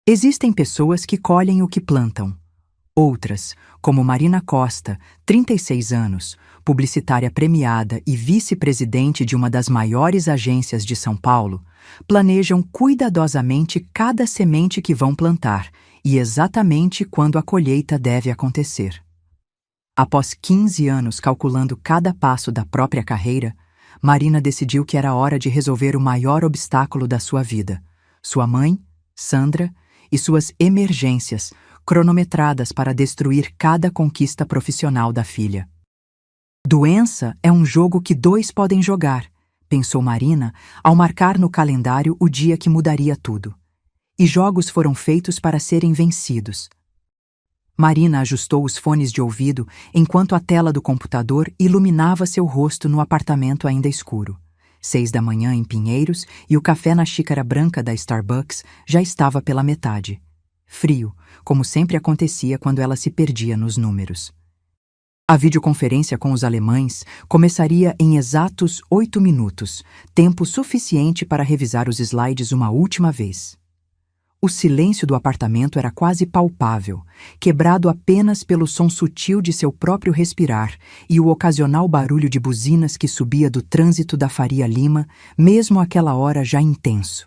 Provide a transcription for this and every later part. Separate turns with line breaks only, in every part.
Existem pessoas que colhem o que plantam. Outras, como Marina Costa, 36 anos, publicitária premiada e vice-presidente de uma das maiores agências de São Paulo, planejam cuidadosamente cada semente que vão plantar e exatamente quando a colheita deve acontecer. Após 15 anos calculando cada passo da própria carreira, Marina decidiu que era hora de resolver o maior obstáculo da sua vida: sua mãe, Sandra, e suas emergências, cronometradas para destruir cada conquista profissional da filha. Doença é um jogo que dois podem jogar, pensou Marina ao marcar no calendário o dia que mudaria tudo. E jogos foram feitos para serem vencidos. Marina ajustou os fones de ouvido enquanto a tela do computador iluminava seu rosto no apartamento ainda escuro. 6 da manhã em Pinheiros e o café na xícara branca da Starbucks já estava pela metade. Frio, como sempre acontecia quando ela se perdia nos números. A videoconferência com os alemães começaria em exatos 8 minutos, tempo suficiente para revisar os slides uma última vez. O silêncio do apartamento era quase palpável, quebrado apenas pelo som sutil de seu próprio respirar e o ocasional barulho de buzinas que subia do trânsito da Faria Lima, mesmo àquela hora já intenso.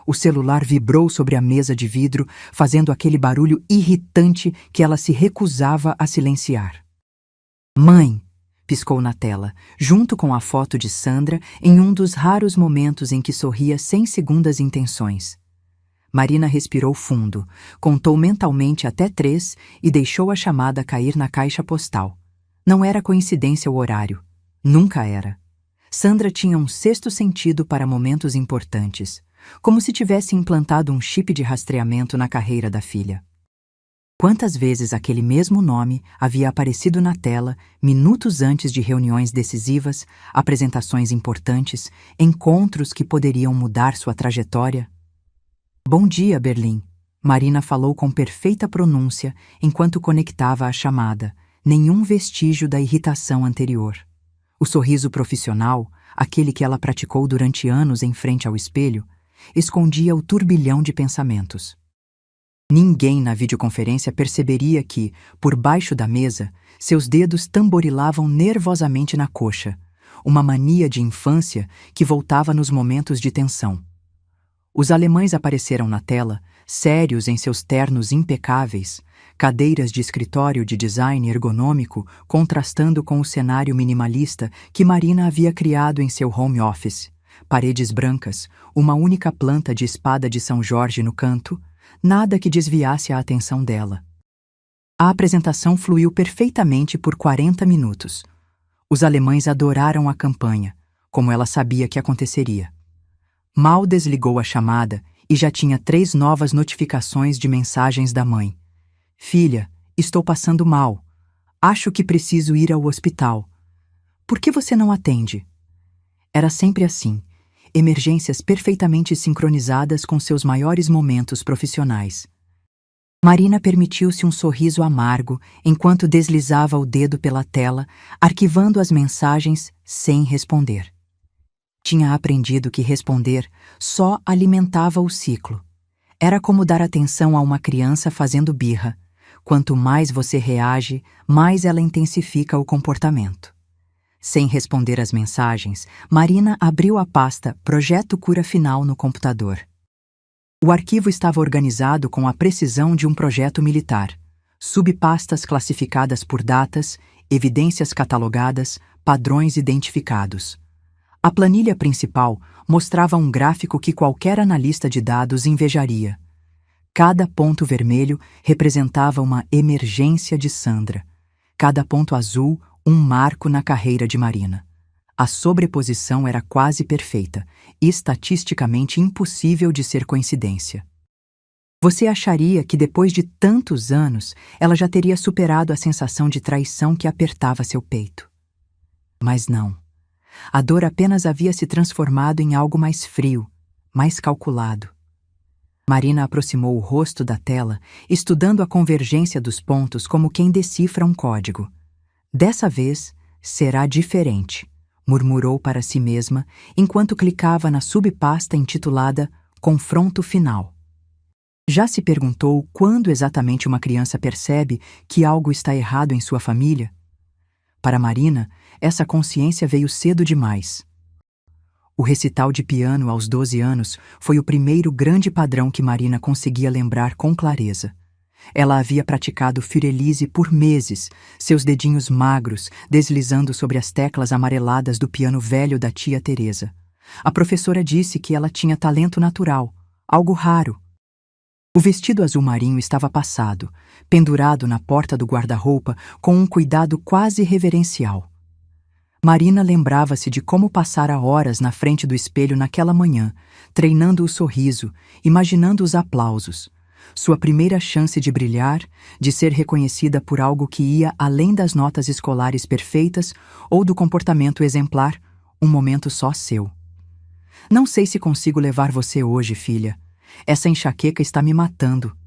O celular vibrou sobre a mesa de vidro, fazendo aquele barulho irritante que ela se recusava a silenciar. "Mãe!", piscou na tela, junto com a foto de Sandra em um dos raros momentos em que sorria sem segundas intenções. Marina respirou fundo, contou mentalmente até 3 e deixou a chamada cair na caixa postal. Não era coincidência o horário. Nunca era. Sandra tinha um sexto sentido para momentos importantes, como se tivesse implantado um chip de rastreamento na carreira da filha. Quantas vezes aquele mesmo nome havia aparecido na tela minutos antes de reuniões decisivas, apresentações importantes, encontros que poderiam mudar sua trajetória? "Bom dia, Berlim", Marina falou com perfeita pronúncia enquanto conectava a chamada, nenhum vestígio da irritação anterior. O sorriso profissional, aquele que ela praticou durante anos em frente ao espelho, escondia o turbilhão de pensamentos. Ninguém na videoconferência perceberia que, por baixo da mesa, seus dedos tamborilavam nervosamente na coxa, uma mania de infância que voltava nos momentos de tensão. Os alemães apareceram na tela, sérios em seus ternos impecáveis, cadeiras de escritório de design ergonômico contrastando com o cenário minimalista que Marina havia criado em seu home office. Paredes brancas, uma única planta de espada de São Jorge no canto, nada que desviasse a atenção dela. A apresentação fluiu perfeitamente por 40 minutos. Os alemães adoraram a campanha, como ela sabia que aconteceria. Mal desligou a chamada e já tinha 3 novas notificações de mensagens da mãe. "Filha, estou passando mal. Acho que preciso ir ao hospital. Por que você não atende?" Era sempre assim, emergências perfeitamente sincronizadas com seus maiores momentos profissionais. Marina permitiu-se um sorriso amargo enquanto deslizava o dedo pela tela, arquivando as mensagens sem responder. Tinha aprendido que responder só alimentava o ciclo. Era como dar atenção a uma criança fazendo birra. Quanto mais você reage, mais ela intensifica o comportamento. Sem responder às mensagens, Marina abriu a pasta Projeto Cura Final no computador. O arquivo estava organizado com a precisão de um projeto militar. Subpastas classificadas por datas, evidências catalogadas, padrões identificados. A planilha principal mostrava um gráfico que qualquer analista de dados invejaria. Cada ponto vermelho representava uma emergência de Sandra. Cada ponto azul, um marco na carreira de Marina. A sobreposição era quase perfeita, estatisticamente impossível de ser coincidência. Você acharia que depois de tantos anos ela já teria superado a sensação de traição que apertava seu peito. Mas não. A dor apenas havia se transformado em algo mais frio, mais calculado. Marina aproximou o rosto da tela, estudando a convergência dos pontos como quem decifra um código. "Dessa vez, será diferente", murmurou para si mesma, enquanto clicava na subpasta intitulada Confronto Final. Já se perguntou quando exatamente uma criança percebe que algo está errado em sua família? Para Marina, essa consciência veio cedo demais. O recital de piano aos 12 anos foi o primeiro grande padrão que Marina conseguia lembrar com clareza. Ela havia praticado Fiordilise por meses, seus dedinhos magros deslizando sobre as teclas amareladas do piano velho da tia Teresa. A professora disse que ela tinha talento natural, algo raro. O vestido azul marinho estava passado, pendurado na porta do guarda-roupa com um cuidado quase reverencial. Marina lembrava-se de como passara horas na frente do espelho naquela manhã, treinando o sorriso, imaginando os aplausos. Sua primeira chance de brilhar, de ser reconhecida por algo que ia além das notas escolares perfeitas ou do comportamento exemplar, um momento só seu. Não sei se consigo levar você hoje, filha. Essa enxaqueca está me matando.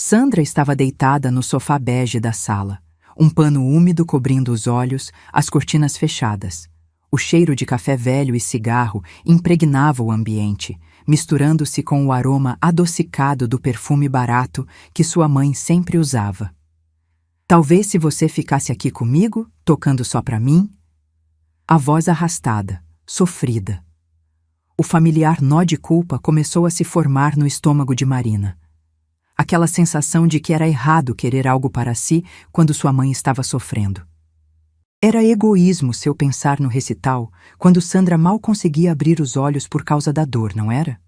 Sandra estava deitada no sofá bege da sala. Um pano úmido cobrindo os olhos, as cortinas fechadas. O cheiro de café velho e cigarro impregnava o ambiente, misturando-se com o aroma adocicado do perfume barato que sua mãe sempre usava. Talvez se você ficasse aqui comigo, tocando só para mim? A voz arrastada, sofrida. O familiar nó de culpa começou a se formar no estômago de Marina. Aquela sensação de que era errado querer algo para si quando sua mãe estava sofrendo. Era egoísmo seu pensar no recital quando Sandra mal conseguia abrir os olhos por causa da dor, não era?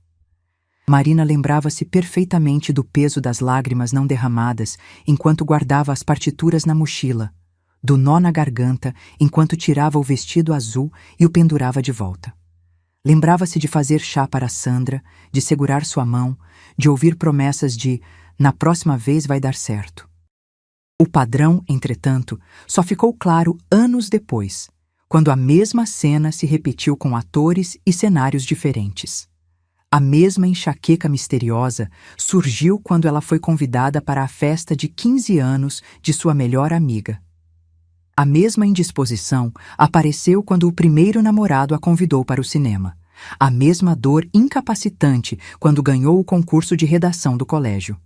Marina lembrava-se perfeitamente do peso das lágrimas não derramadas enquanto guardava as partituras na mochila, do nó na garganta enquanto tirava o vestido azul e o pendurava de volta. Lembrava-se de fazer chá para Sandra, de segurar sua mão, de ouvir promessas de "na próxima vez vai dar certo". O padrão, entretanto, só ficou claro anos depois, quando a mesma cena se repetiu com atores e cenários diferentes. A mesma enxaqueca misteriosa surgiu quando ela foi convidada para a festa de 15 anos de sua melhor amiga. A mesma indisposição apareceu quando o primeiro namorado a convidou para o cinema. A mesma dor incapacitante quando ganhou o concurso de redação do colégio.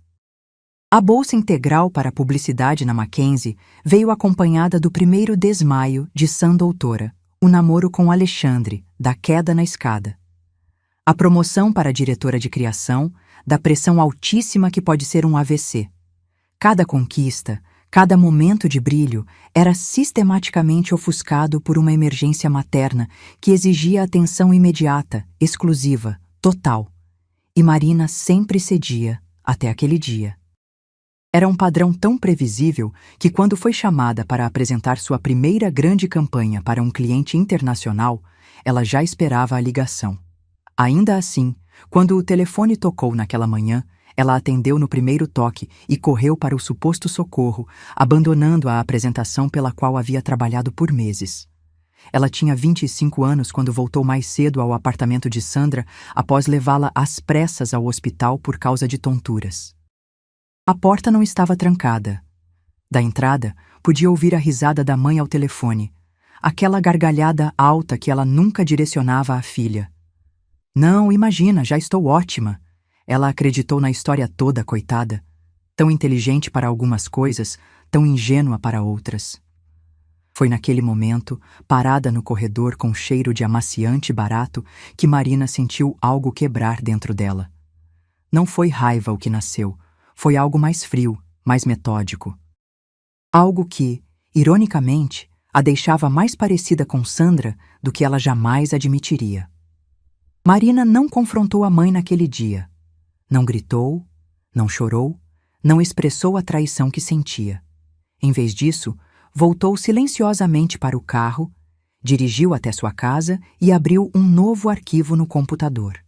A bolsa integral para a publicidade na Mackenzie veio acompanhada do primeiro desmaio de Sam Doutora, o namoro com Alexandre, da queda na escada. A promoção para a diretora de criação, da pressão altíssima que pode ser um AVC. Cada conquista, cada momento de brilho era sistematicamente ofuscado por uma emergência materna que exigia atenção imediata, exclusiva, total. E Marina sempre cedia, até aquele dia. Era um padrão tão previsível que quando foi chamada para apresentar sua primeira grande campanha para um cliente internacional, ela já esperava a ligação. Ainda assim, quando o telefone tocou naquela manhã, ela atendeu no primeiro toque e correu para o suposto socorro, abandonando a apresentação pela qual havia trabalhado por meses. Ela tinha 25 anos quando voltou mais cedo ao apartamento de Sandra após levá-la às pressas ao hospital por causa de tonturas. A porta não estava trancada. Da entrada, podia ouvir a risada da mãe ao telefone, aquela gargalhada alta que ela nunca direcionava à filha. "Não, imagina, já estou ótima." Ela acreditou na história toda, coitada. Tão inteligente para algumas coisas, tão ingênua para outras. Foi naquele momento, parada no corredor com cheiro de amaciante barato, que Marina sentiu algo quebrar dentro dela. Não foi raiva o que nasceu, foi algo mais frio, mais metódico. Algo que, ironicamente, a deixava mais parecida com Sandra do que ela jamais admitiria. Marina não confrontou a mãe naquele dia. Não gritou, não chorou, não expressou a traição que sentia. Em vez disso, voltou silenciosamente para o carro, dirigiu até sua casa e abriu um novo arquivo no computador.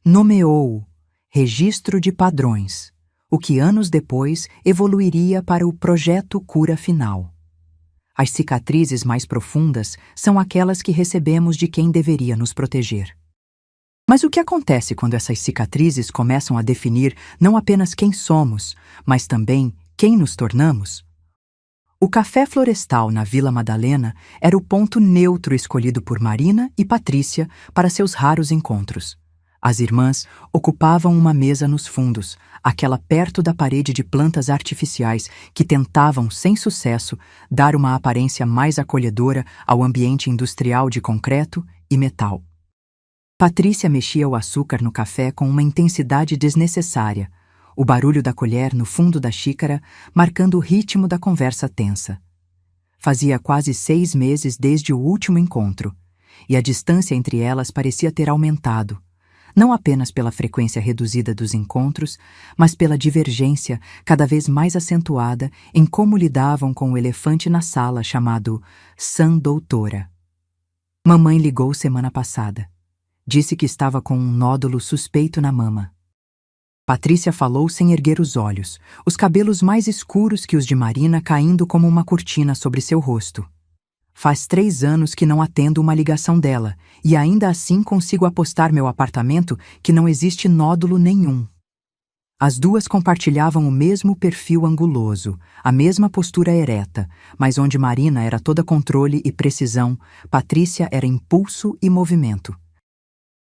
Nomeou-o Registro de Padrões, o que anos depois evoluiria para o Projeto Cura Final. As cicatrizes mais profundas são aquelas que recebemos de quem deveria nos proteger. Mas o que acontece quando essas cicatrizes começam a definir não apenas quem somos, mas também quem nos tornamos? O café florestal na Vila Madalena era o ponto neutro escolhido por Marina e Patrícia para seus raros encontros. As irmãs ocupavam uma mesa nos fundos, aquela perto da parede de plantas artificiais que tentavam, sem sucesso, dar uma aparência mais acolhedora ao ambiente industrial de concreto e metal. Patrícia mexia o açúcar no café com uma intensidade desnecessária, o barulho da colher no fundo da xícara marcando o ritmo da conversa tensa. Fazia quase 6 meses desde o último encontro, e a distância entre elas parecia ter aumentado, não apenas pela frequência reduzida dos encontros, mas pela divergência cada vez mais acentuada em como lidavam com o elefante na sala chamado Doutora. Mamãe ligou semana passada. Disse que estava com um nódulo suspeito na mama. Patrícia falou sem erguer os olhos, os cabelos mais escuros que os de Marina caindo como uma cortina sobre seu rosto. Faz 3 anos que não atendo uma ligação dela, e ainda assim consigo apostar meu apartamento que não existe nódulo nenhum. As duas compartilhavam o mesmo perfil anguloso, a mesma postura ereta, mas onde Marina era toda controle e precisão, Patrícia era impulso e movimento.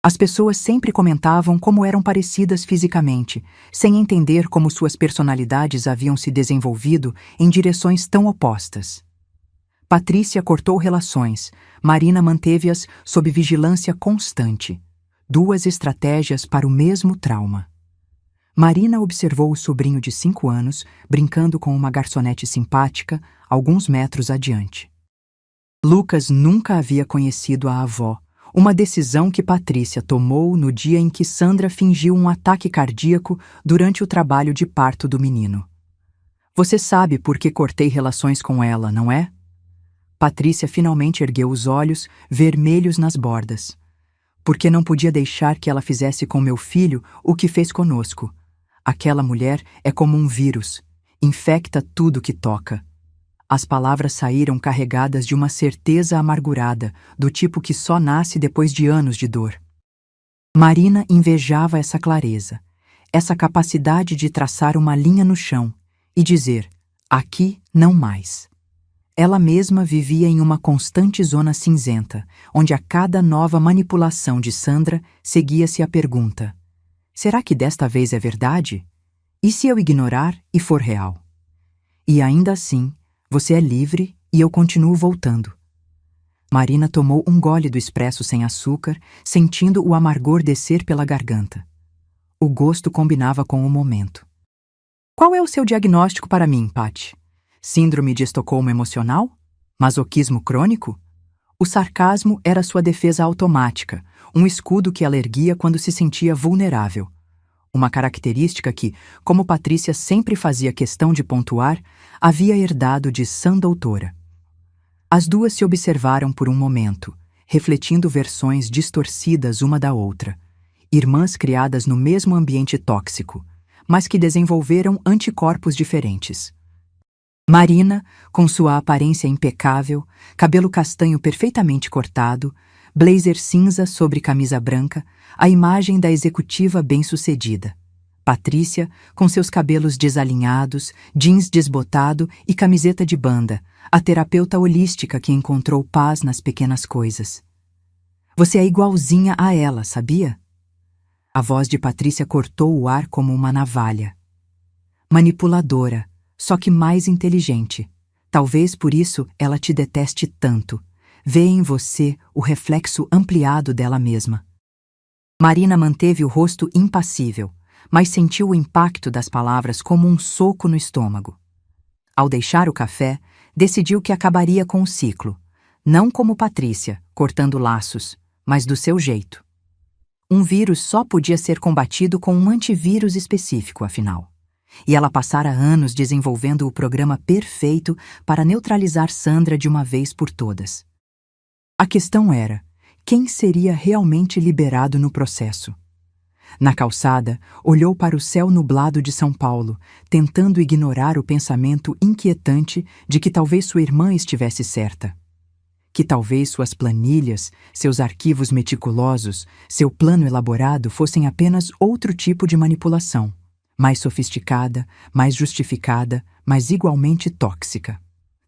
As pessoas sempre comentavam como eram parecidas fisicamente, sem entender como suas personalidades haviam se desenvolvido em direções tão opostas. Patrícia cortou relações, Marina manteve-as sob vigilância constante. 2 estratégias para o mesmo trauma. Marina observou o sobrinho de 5 anos brincando com uma garçonete simpática alguns metros adiante. Lucas nunca havia conhecido a avó, uma decisão que Patrícia tomou no dia em que Sandra fingiu um ataque cardíaco durante o trabalho de parto do menino. Você sabe por que cortei relações com ela, não é? Patrícia finalmente ergueu os olhos, vermelhos nas bordas. Porque não podia deixar que ela fizesse com meu filho o que fez conosco. Aquela mulher é como um vírus, infecta tudo que toca. As palavras saíram carregadas de uma certeza amargurada, do tipo que só nasce depois de anos de dor. Marina invejava essa clareza, essa capacidade de traçar uma linha no chão e dizer, aqui não mais. Ela mesma vivia em uma constante zona cinzenta, onde a cada nova manipulação de Sandra seguia-se a pergunta, será que desta vez é verdade? E se eu ignorar e for real? E ainda assim, você é livre e eu continuo voltando. Marina tomou um gole do expresso sem açúcar, sentindo o amargor descer pela garganta. O gosto combinava com o momento. Qual é o seu diagnóstico para mim, Paty? Síndrome de Estocolmo emocional? Masoquismo crônico? O sarcasmo era sua defesa automática, um escudo que ela erguia quando se sentia vulnerável. Uma característica que, como Patrícia sempre fazia questão de pontuar, havia herdado de Doutora. As duas se observaram por um momento, refletindo versões distorcidas uma da outra, irmãs criadas no mesmo ambiente tóxico, mas que desenvolveram anticorpos diferentes. Marina, com sua aparência impecável, cabelo castanho perfeitamente cortado, blazer cinza sobre camisa branca, a imagem da executiva bem-sucedida. Patrícia, com seus cabelos desalinhados, jeans desbotado e camiseta de banda, a terapeuta holística que encontrou paz nas pequenas coisas. Você é igualzinha a ela, sabia? A voz de Patrícia cortou o ar como uma navalha. Manipuladora, só que mais inteligente. Talvez por isso ela te deteste tanto. Vê em você o reflexo ampliado dela mesma. Marina manteve o rosto impassível, mas sentiu o impacto das palavras como um soco no estômago. Ao deixar o café, decidiu que acabaria com o ciclo, não como Patrícia, cortando laços, mas do seu jeito. Um vírus só podia ser combatido com um antivírus específico, afinal. E ela passara anos desenvolvendo o programa perfeito para neutralizar Sandra de uma vez por todas. A questão era, quem seria realmente liberado no processo? Na calçada, olhou para o céu nublado de São Paulo, tentando ignorar o pensamento inquietante de que talvez sua irmã estivesse certa. Que talvez suas planilhas, seus arquivos meticulosos, seu plano elaborado fossem apenas outro tipo de manipulação, mais sofisticada, mais justificada, mas igualmente tóxica.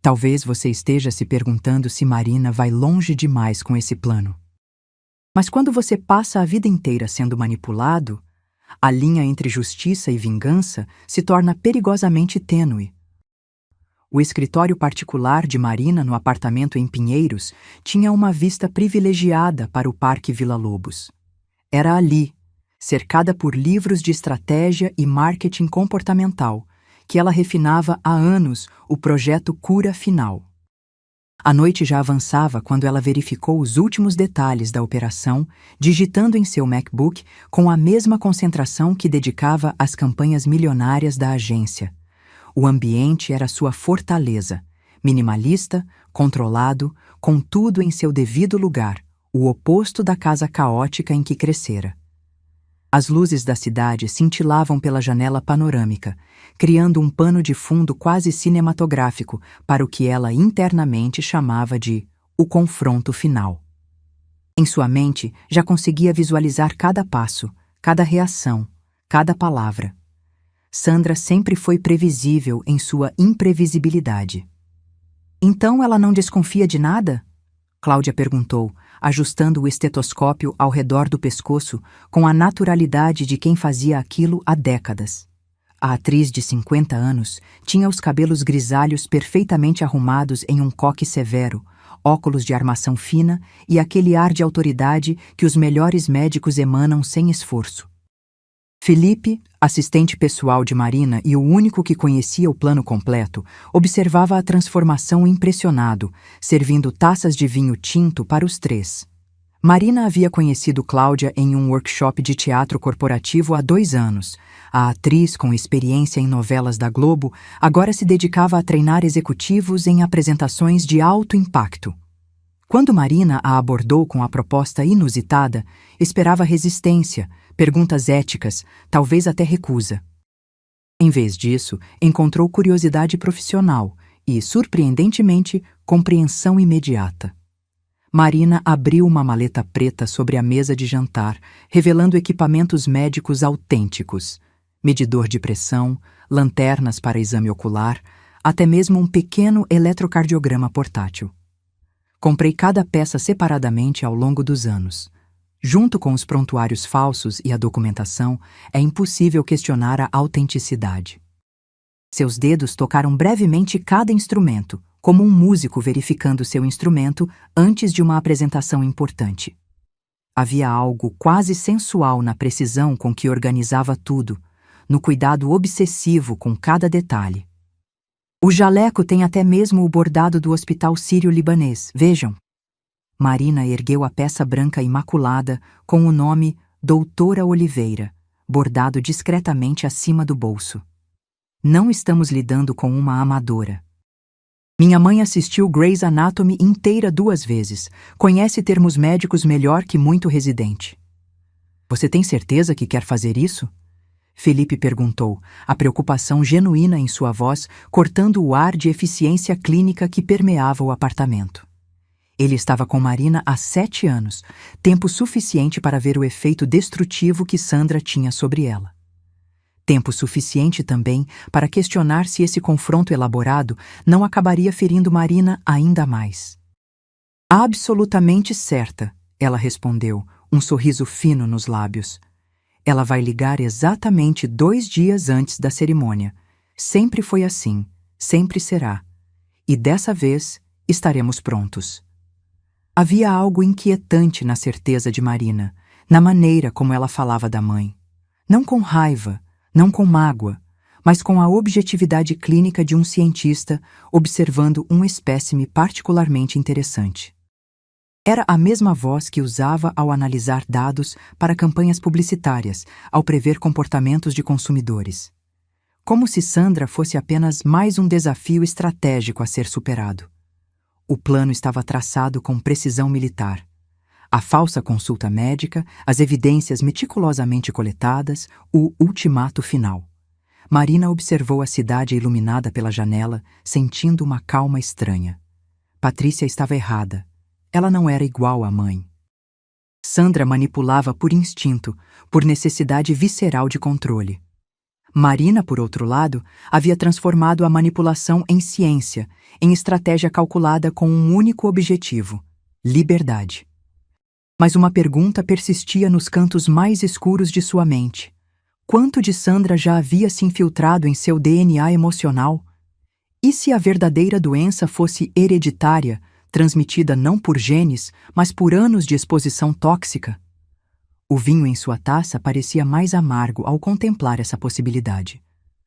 Talvez você esteja se perguntando se Marina vai longe demais com esse plano. Mas quando você passa a vida inteira sendo manipulado, a linha entre justiça e vingança se torna perigosamente tênue. O escritório particular de Marina no apartamento em Pinheiros tinha uma vista privilegiada para o Parque Vila Lobos. Era ali, cercada por livros de estratégia e marketing comportamental, que ela refinava há anos o projeto Cura Final. A noite já avançava quando ela verificou os últimos detalhes da operação, digitando em seu MacBook com a mesma concentração que dedicava às campanhas milionárias da agência. O ambiente era sua fortaleza, minimalista, controlado, com tudo em seu devido lugar, o oposto da casa caótica em que crescera. As luzes da cidade cintilavam pela janela panorâmica, criando um pano de fundo quase cinematográfico para o que ela internamente chamava de o confronto final. Em sua mente, já conseguia visualizar cada passo, cada reação, cada palavra. Sandra sempre foi previsível em sua imprevisibilidade. Então ela não desconfia de nada? Cláudia perguntou, ajustando o estetoscópio ao redor do pescoço com a naturalidade de quem fazia aquilo há décadas. A atriz de 50 anos tinha os cabelos grisalhos perfeitamente arrumados em um coque severo, óculos de armação fina e aquele ar de autoridade que os melhores médicos emanam sem esforço. Felipe, assistente pessoal de Marina e o único que conhecia o plano completo, observava a transformação impressionado, servindo taças de vinho tinto para os três. Marina havia conhecido Cláudia em um workshop de teatro corporativo há 2 anos. A atriz, com experiência em novelas da Globo, agora se dedicava a treinar executivos em apresentações de alto impacto. Quando Marina a abordou com a proposta inusitada, esperava resistência, perguntas éticas, talvez até recusa. Em vez disso, encontrou curiosidade profissional e, surpreendentemente, compreensão imediata. Marina abriu uma maleta preta sobre a mesa de jantar, revelando equipamentos médicos autênticos: medidor de pressão, lanternas para exame ocular, até mesmo um pequeno eletrocardiograma portátil. Comprei cada peça separadamente ao longo dos anos. Junto com os prontuários falsos e a documentação, é impossível questionar a autenticidade. Seus dedos tocaram brevemente cada instrumento, como um músico verificando seu instrumento antes de uma apresentação importante. Havia algo quase sensual na precisão com que organizava tudo, no cuidado obsessivo com cada detalhe. O jaleco tem até mesmo o bordado do Hospital Sírio-Libanês, vejam. Marina ergueu a peça branca imaculada com o nome Doutora Oliveira, bordado discretamente acima do bolso. Não estamos lidando com uma amadora. Minha mãe assistiu Grey's Anatomy inteira 2 vezes. Conhece termos médicos melhor que muito residente. Você tem certeza que quer fazer isso? Felipe perguntou, a preocupação genuína em sua voz cortando o ar de eficiência clínica que permeava o apartamento. Ele estava com Marina há 7 anos, tempo suficiente para ver o efeito destrutivo que Sandra tinha sobre ela. Tempo suficiente também para questionar se esse confronto elaborado não acabaria ferindo Marina ainda mais. Absolutamente certa, ela respondeu, um sorriso fino nos lábios. Ela vai ligar exatamente 2 dias antes da cerimônia. Sempre foi assim, sempre será. E dessa vez estaremos prontos. Havia algo inquietante na certeza de Marina, na maneira como ela falava da mãe. Não com raiva, não com mágoa, mas com a objetividade clínica de um cientista observando um espécime particularmente interessante. Era a mesma voz que usava ao analisar dados para campanhas publicitárias, ao prever comportamentos de consumidores. Como se Sandra fosse apenas mais um desafio estratégico a ser superado. O plano estava traçado com precisão militar. A falsa consulta médica, as evidências meticulosamente coletadas, o ultimato final. Marina observou a cidade iluminada pela janela, sentindo uma calma estranha. Patrícia estava errada. Ela não era igual à mãe. Sandra manipulava por instinto, por necessidade visceral de controle. Marina, por outro lado, havia transformado a manipulação em ciência, em estratégia calculada com um único objetivo: liberdade. Mas uma pergunta persistia nos cantos mais escuros de sua mente. Quanto de Sandra já havia se infiltrado em seu DNA emocional? E se a verdadeira doença fosse hereditária, transmitida não por genes, mas por anos de exposição tóxica? O vinho em sua taça parecia mais amargo ao contemplar essa possibilidade.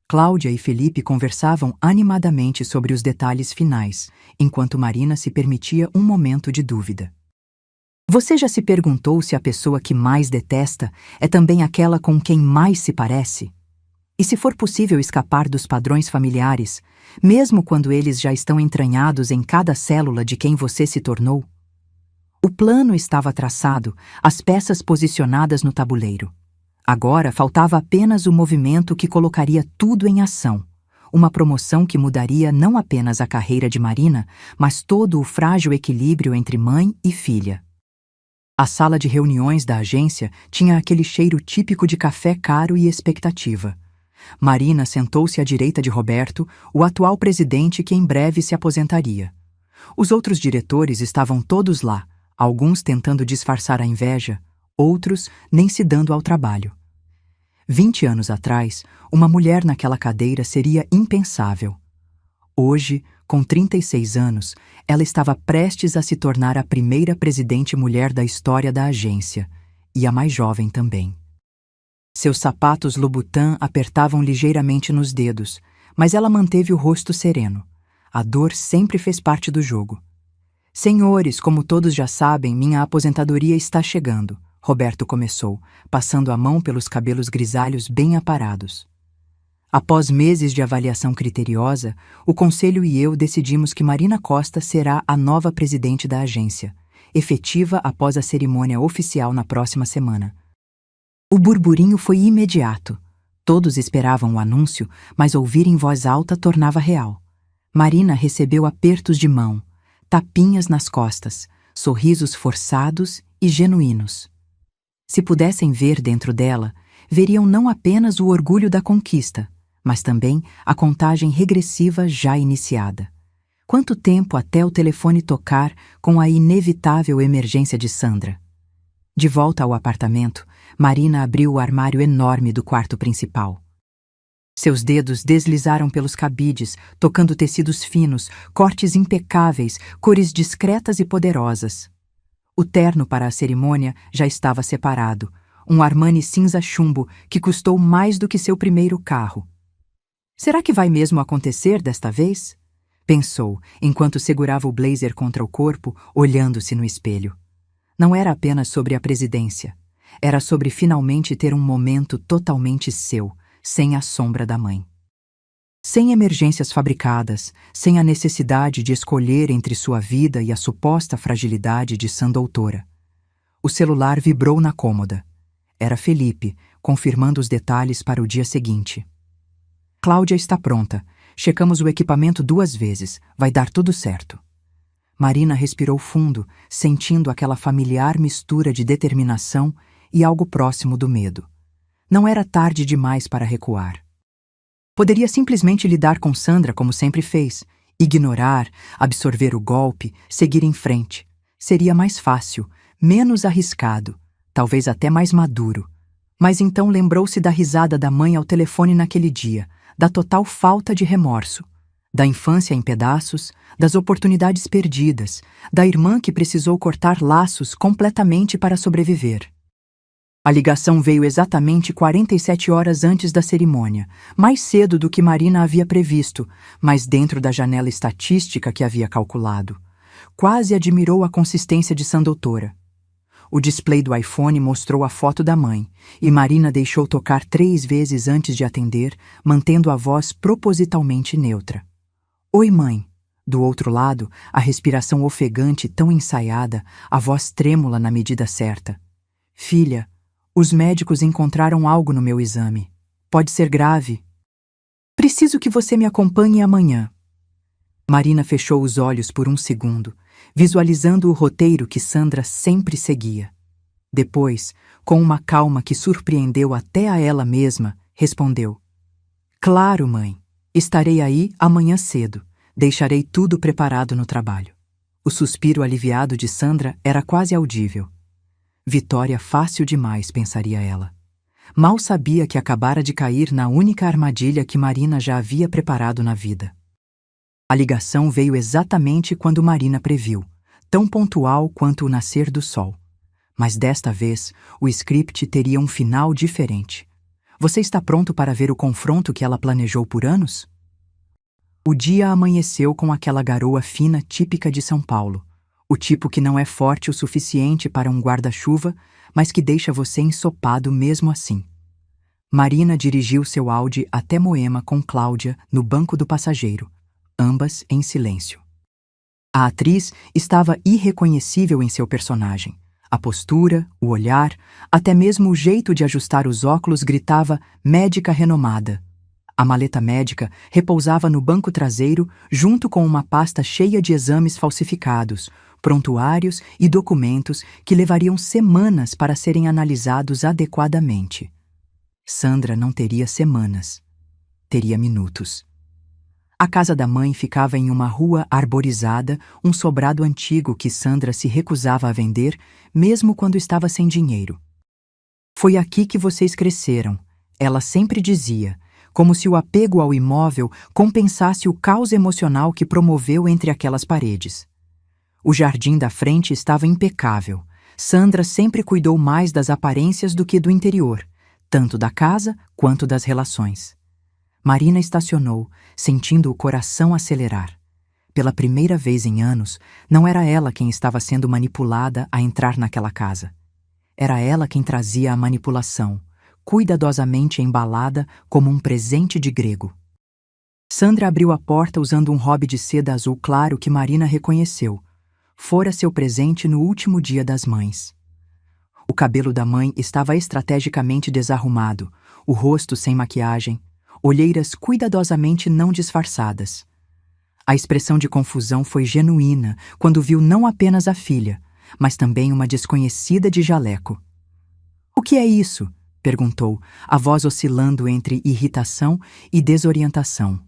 Cláudia e Felipe conversavam animadamente sobre os detalhes finais, enquanto Marina se permitia um momento de dúvida. Você já se perguntou se a pessoa que mais detesta é também aquela com quem mais se parece? E se for possível escapar dos padrões familiares, mesmo quando eles já estão entranhados em cada célula de quem você se tornou? O plano estava traçado, as peças posicionadas no tabuleiro. Agora faltava apenas o movimento que colocaria tudo em ação. Uma promoção que mudaria não apenas a carreira de Marina, mas todo o frágil equilíbrio entre mãe e filha. A sala de reuniões da agência tinha aquele cheiro típico de café caro e expectativa. Marina sentou-se à direita de Roberto, o atual presidente que em breve se aposentaria. Os outros diretores estavam todos lá, alguns tentando disfarçar a inveja, outros nem se dando ao trabalho. 20 anos atrás, uma mulher naquela cadeira seria impensável. Hoje, com 36 anos, ela estava prestes a se tornar a primeira presidente mulher da história da agência, e a mais jovem também. Seus sapatos Louboutin apertavam ligeiramente nos dedos, mas ela manteve o rosto sereno. A dor sempre fez parte do jogo. Senhores, como todos já sabem, minha aposentadoria está chegando, Roberto começou, passando a mão pelos cabelos grisalhos bem aparados. Após meses de avaliação criteriosa, o Conselho e eu decidimos que Marina Costa será a nova presidente da agência, efetiva após a cerimônia oficial na próxima semana. O burburinho foi imediato. Todos esperavam o anúncio, mas ouvir em voz alta tornava real. Marina recebeu apertos de mão, tapinhas nas costas, sorrisos forçados e genuínos. Se pudessem ver dentro dela, veriam não apenas o orgulho da conquista, mas também a contagem regressiva já iniciada. Quanto tempo até o telefone tocar com a inevitável emergência de Sandra? De volta ao apartamento, Marina abriu o armário enorme do quarto principal. Seus dedos deslizaram pelos cabides, tocando tecidos finos, cortes impecáveis, cores discretas e poderosas. O terno para a cerimônia já estava separado, um Armani cinza chumbo que custou mais do que seu primeiro carro. Será que vai mesmo acontecer desta vez? Pensou, enquanto segurava o blazer contra o corpo, olhando-se no espelho. Não era apenas sobre a presidência. Era sobre finalmente ter um momento totalmente seu, sem a sombra da mãe. Sem emergências fabricadas, sem a necessidade de escolher entre sua vida e a suposta fragilidade de sã doutora. O celular vibrou na cômoda. Era Felipe, confirmando os detalhes para o dia seguinte. Cláudia está pronta. Checamos o equipamento 2 vezes. Vai dar tudo certo. Marina respirou fundo, sentindo aquela familiar mistura de determinação e algo próximo do medo. Não era tarde demais para recuar. Poderia simplesmente lidar com Sandra como sempre fez, ignorar, absorver o golpe, seguir em frente. Seria mais fácil, menos arriscado, talvez até mais maduro. Mas então lembrou-se da risada da mãe ao telefone naquele dia, da total falta de remorso, da infância em pedaços, das oportunidades perdidas, da irmã que precisou cortar laços completamente para sobreviver. A ligação veio exatamente 47 horas antes da cerimônia, mais cedo do que Marina havia previsto, mas dentro da janela estatística que havia calculado. Quase admirou a consistência de sã doutora. O display do iPhone mostrou a foto da mãe, e Marina deixou tocar 3 vezes antes de atender, mantendo a voz propositalmente neutra. Oi, mãe. Do outro lado, a respiração ofegante tão ensaiada, a voz trêmula na medida certa. Filha, os médicos encontraram algo no meu exame. Pode ser grave. Preciso que você me acompanhe amanhã. Marina fechou os olhos por um segundo, visualizando o roteiro que Sandra sempre seguia. Depois, com uma calma que surpreendeu até a ela mesma, respondeu: Claro, mãe. Estarei aí amanhã cedo. Deixarei tudo preparado no trabalho. O suspiro aliviado de Sandra era quase audível. Vitória fácil demais, pensaria ela. Mal sabia que acabara de cair na única armadilha que Marina já havia preparado na vida. A ligação veio exatamente quando Marina previu, tão pontual quanto o nascer do sol. Mas desta vez, o script teria um final diferente. Você está pronto para ver o confronto que ela planejou por anos? O dia amanheceu com aquela garoa fina típica de São Paulo. O tipo que não é forte o suficiente para um guarda-chuva, mas que deixa você ensopado mesmo assim. Marina dirigiu seu Audi até Moema com Cláudia no banco do passageiro, ambas em silêncio. A atriz estava irreconhecível em seu personagem. A postura, o olhar, até mesmo o jeito de ajustar os óculos gritava médica renomada. A maleta médica repousava no banco traseiro junto com uma pasta cheia de exames falsificados, prontuários e documentos que levariam semanas para serem analisados adequadamente. Sandra não teria semanas, teria minutos. A casa da mãe ficava em uma rua arborizada, um sobrado antigo que Sandra se recusava a vender, mesmo quando estava sem dinheiro. Foi aqui que vocês cresceram, ela sempre dizia, como se o apego ao imóvel compensasse o caos emocional que promoveu entre aquelas paredes. O jardim da frente estava impecável. Sandra sempre cuidou mais das aparências do que do interior, tanto da casa quanto das relações. Marina estacionou, sentindo o coração acelerar. Pela primeira vez em anos, não era ela quem estava sendo manipulada a entrar naquela casa. Era ela quem trazia a manipulação, cuidadosamente embalada como um presente de grego. Sandra abriu a porta usando um hobby de seda azul claro que Marina reconheceu. Fora seu presente no último dia das mães. O cabelo da mãe estava estrategicamente desarrumado, o rosto sem maquiagem, olheiras cuidadosamente não disfarçadas. A expressão de confusão foi genuína quando viu não apenas a filha, mas também uma desconhecida de jaleco. "O que é isso?" perguntou, a voz oscilando entre irritação e desorientação.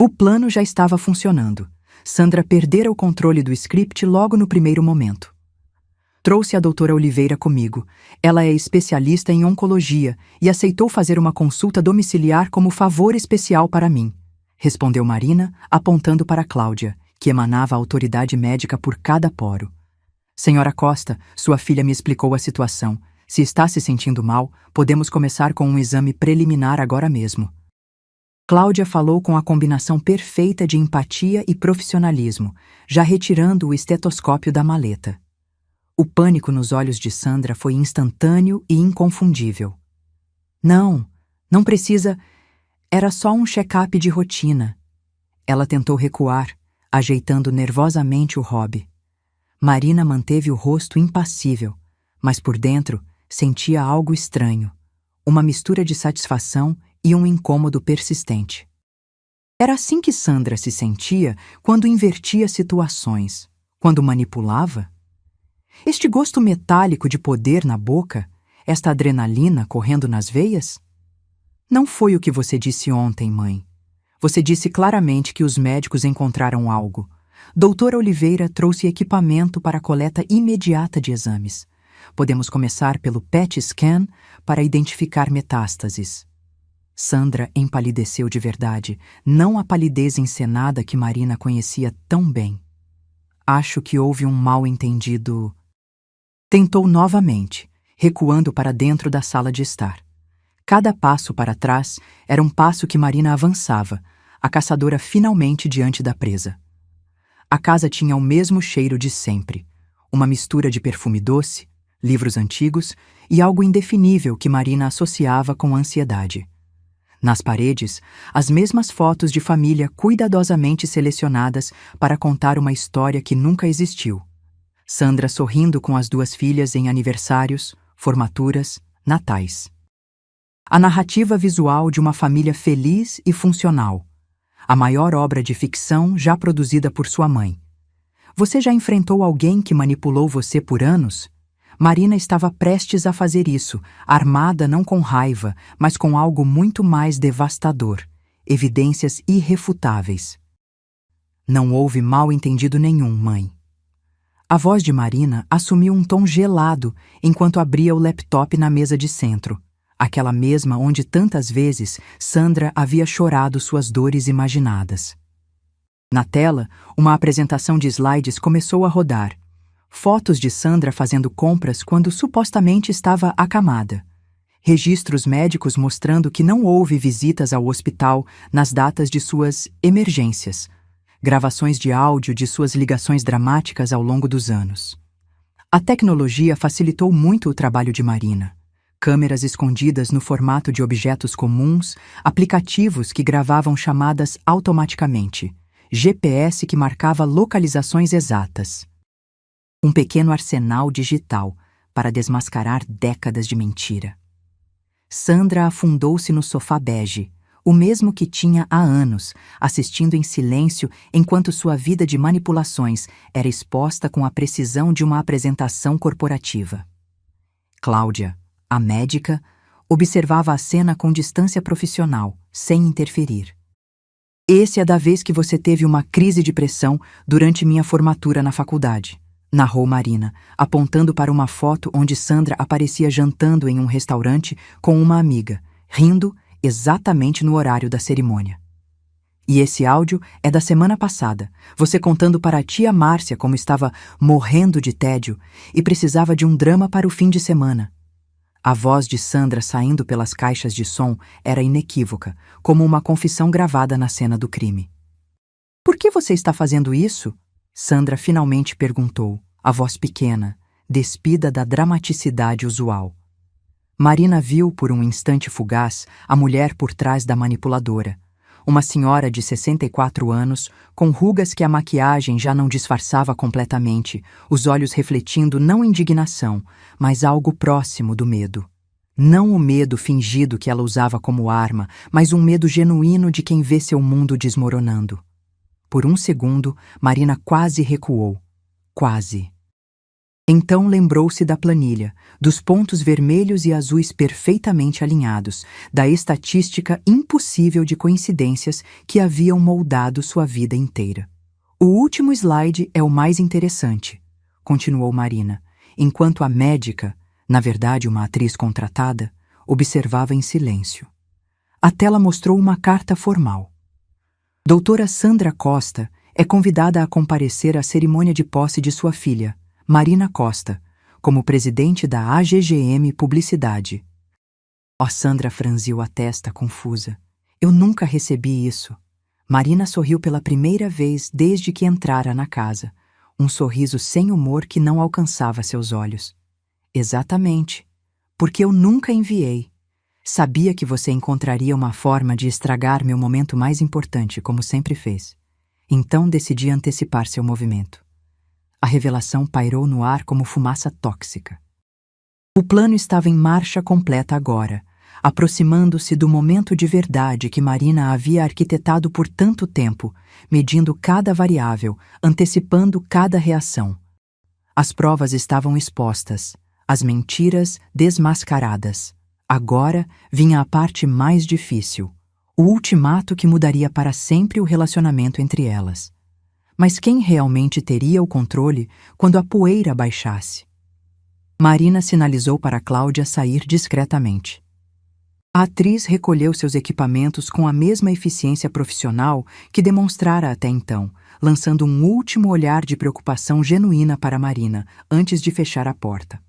O plano já estava funcionando. Sandra perdera o controle do script logo no primeiro momento. "Trouxe a doutora Oliveira comigo. Ela é especialista em oncologia e aceitou fazer uma consulta domiciliar como favor especial para mim", respondeu Marina, apontando para Cláudia, que emanava autoridade médica por cada poro. "Senhora Costa, sua filha me explicou a situação. Se está se sentindo mal, podemos começar com um exame preliminar agora mesmo." Cláudia falou com a combinação perfeita de empatia e profissionalismo, já retirando o estetoscópio da maleta. O pânico nos olhos de Sandra foi instantâneo e inconfundível. Não precisa. Era só um check-up de rotina." Ela tentou recuar, ajeitando nervosamente o hobby. Marina manteve o rosto impassível, mas por dentro sentia algo estranho, uma mistura de satisfação e um incômodo persistente. Era assim que Sandra se sentia quando invertia situações, quando manipulava. Este gosto metálico de poder na boca, esta adrenalina correndo nas veias? "Não foi o que você disse ontem, mãe. Você disse claramente que os médicos encontraram algo. Doutora Oliveira trouxe equipamento para a coleta imediata de exames. Podemos começar pelo PET scan para identificar metástases." Sandra empalideceu de verdade, não a palidez encenada que Marina conhecia tão bem. "Acho que houve um mal-entendido." Tentou novamente, recuando para dentro da sala de estar. Cada passo para trás era um passo que Marina avançava, a caçadora finalmente diante da presa. A casa tinha o mesmo cheiro de sempre, uma mistura de perfume doce, livros antigos e algo indefinível que Marina associava com ansiedade. Nas paredes, as mesmas fotos de família cuidadosamente selecionadas para contar uma história que nunca existiu. Sandra sorrindo com as duas filhas em aniversários, formaturas, natais. A narrativa visual de uma família feliz e funcional. A maior obra de ficção já produzida por sua mãe. Você já enfrentou alguém que manipulou você por anos? Marina estava prestes a fazer isso, armada não com raiva, mas com algo muito mais devastador, evidências irrefutáveis. "Não houve mal-entendido nenhum, mãe." A voz de Marina assumiu um tom gelado enquanto abria o laptop na mesa de centro, aquela mesma onde tantas vezes Sandra havia chorado suas dores imaginadas. Na tela, uma apresentação de slides começou a rodar. Fotos de Sandra fazendo compras quando supostamente estava acamada. Registros médicos mostrando que não houve visitas ao hospital nas datas de suas emergências. Gravações de áudio de suas ligações dramáticas ao longo dos anos. A tecnologia facilitou muito o trabalho de Marina. Câmeras escondidas no formato de objetos comuns, aplicativos que gravavam chamadas automaticamente, GPS que marcava localizações exatas. Um pequeno arsenal digital para desmascarar décadas de mentira. Sandra afundou-se no sofá bege, o mesmo que tinha há anos, assistindo em silêncio enquanto sua vida de manipulações era exposta com a precisão de uma apresentação corporativa. Cláudia, a médica, observava a cena com distância profissional, sem interferir. "Esse é da vez que você teve uma crise de pressão durante minha formatura na faculdade", narrou Marina, apontando para uma foto onde Sandra aparecia jantando em um restaurante com uma amiga, rindo exatamente no horário da cerimônia. "E esse áudio é da semana passada, você contando para a tia Márcia como estava morrendo de tédio e precisava de um drama para o fim de semana." A voz de Sandra saindo pelas caixas de som era inequívoca, como uma confissão gravada na cena do crime. "Por que você está fazendo isso?" Sandra finalmente perguntou, a voz pequena, despida da dramaticidade usual. Marina viu por um instante fugaz a mulher por trás da manipuladora, uma senhora de 64 anos, com rugas que a maquiagem já não disfarçava completamente, os olhos refletindo não indignação, mas algo próximo do medo. Não o medo fingido que ela usava como arma, mas um medo genuíno de quem vê seu mundo desmoronando. Por um segundo, Marina quase recuou. Quase. Então lembrou-se da planilha, dos pontos vermelhos e azuis perfeitamente alinhados, da estatística impossível de coincidências que haviam moldado sua vida inteira. "O último slide é o mais interessante", continuou Marina, enquanto a médica, na verdade uma atriz contratada, observava em silêncio. A tela mostrou uma carta formal. "Doutora Sandra Costa é convidada a comparecer à cerimônia de posse de sua filha, Marina Costa, como presidente da AGGM Publicidade." Sandra franziu a testa, confusa. "Eu nunca recebi isso." Marina sorriu pela primeira vez desde que entrara na casa, um sorriso sem humor que não alcançava seus olhos. "Exatamente. Porque eu nunca enviei. Sabia que você encontraria uma forma de estragar meu momento mais importante, como sempre fez. Então decidi antecipar seu movimento." A revelação pairou no ar como fumaça tóxica. O plano estava em marcha completa agora, aproximando-se do momento de verdade que Marina havia arquitetado por tanto tempo, medindo cada variável, antecipando cada reação. As provas estavam expostas, as mentiras desmascaradas. Agora vinha a parte mais difícil, o ultimato que mudaria para sempre o relacionamento entre elas. Mas quem realmente teria o controle quando a poeira baixasse? Marina sinalizou para Cláudia sair discretamente. A atriz recolheu seus equipamentos com a mesma eficiência profissional que demonstrara até então, lançando um último olhar de preocupação genuína para Marina antes de fechar a porta.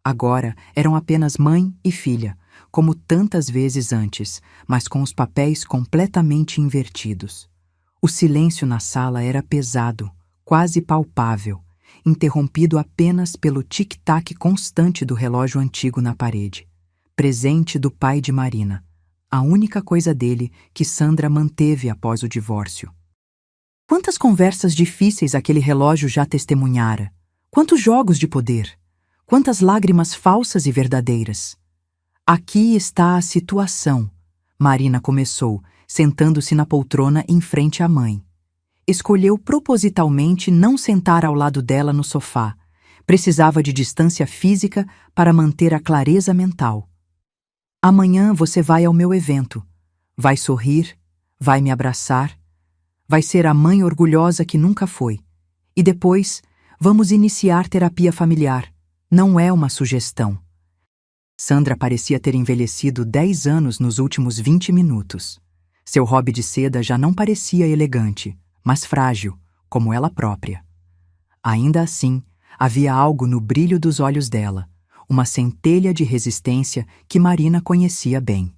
Agora eram apenas mãe e filha, como tantas vezes antes, mas com os papéis completamente invertidos. O silêncio na sala era pesado, quase palpável, interrompido apenas pelo tic-tac constante do relógio antigo na parede, presente do pai de Marina, a única coisa dele que Sandra manteve após o divórcio. Quantas conversas difíceis aquele relógio já testemunhara? Quantos jogos de poder? Quantas lágrimas falsas e verdadeiras? "Aqui está a situação", Marina começou, sentando-se na poltrona em frente à mãe. Escolheu propositalmente não sentar ao lado dela no sofá. Precisava de distância física para manter a clareza mental. "Amanhã você vai ao meu evento. Vai sorrir, vai me abraçar, vai ser a mãe orgulhosa que nunca foi. E depois Vamos iniciar terapia familiar. Não é uma sugestão. Sandra parecia ter envelhecido 10 anos nos últimos 20 minutos. Seu hobby de seda já não parecia elegante, mas frágil, como ela própria. Ainda assim, havia algo no brilho dos olhos dela, uma centelha de resistência que Marina conhecia bem.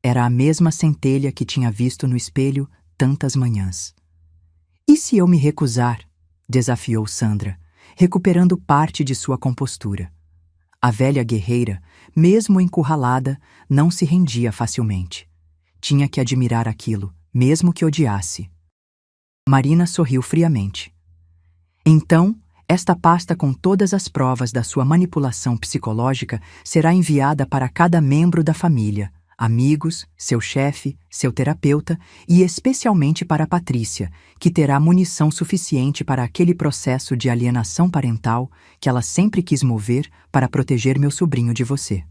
Era a mesma centelha que tinha visto no espelho tantas manhãs. E se eu me recusar? Desafiou Sandra, recuperando parte de sua compostura. A velha guerreira, mesmo encurralada, não se rendia facilmente. Tinha que admirar aquilo, mesmo que odiasse. Marina sorriu friamente. Então, esta pasta com todas as provas da sua manipulação psicológica será enviada para cada membro da família, amigos, seu chefe, seu terapeuta e especialmente para Patrícia, que terá munição suficiente para aquele processo de alienação parental que ela sempre quis mover para proteger meu sobrinho de você.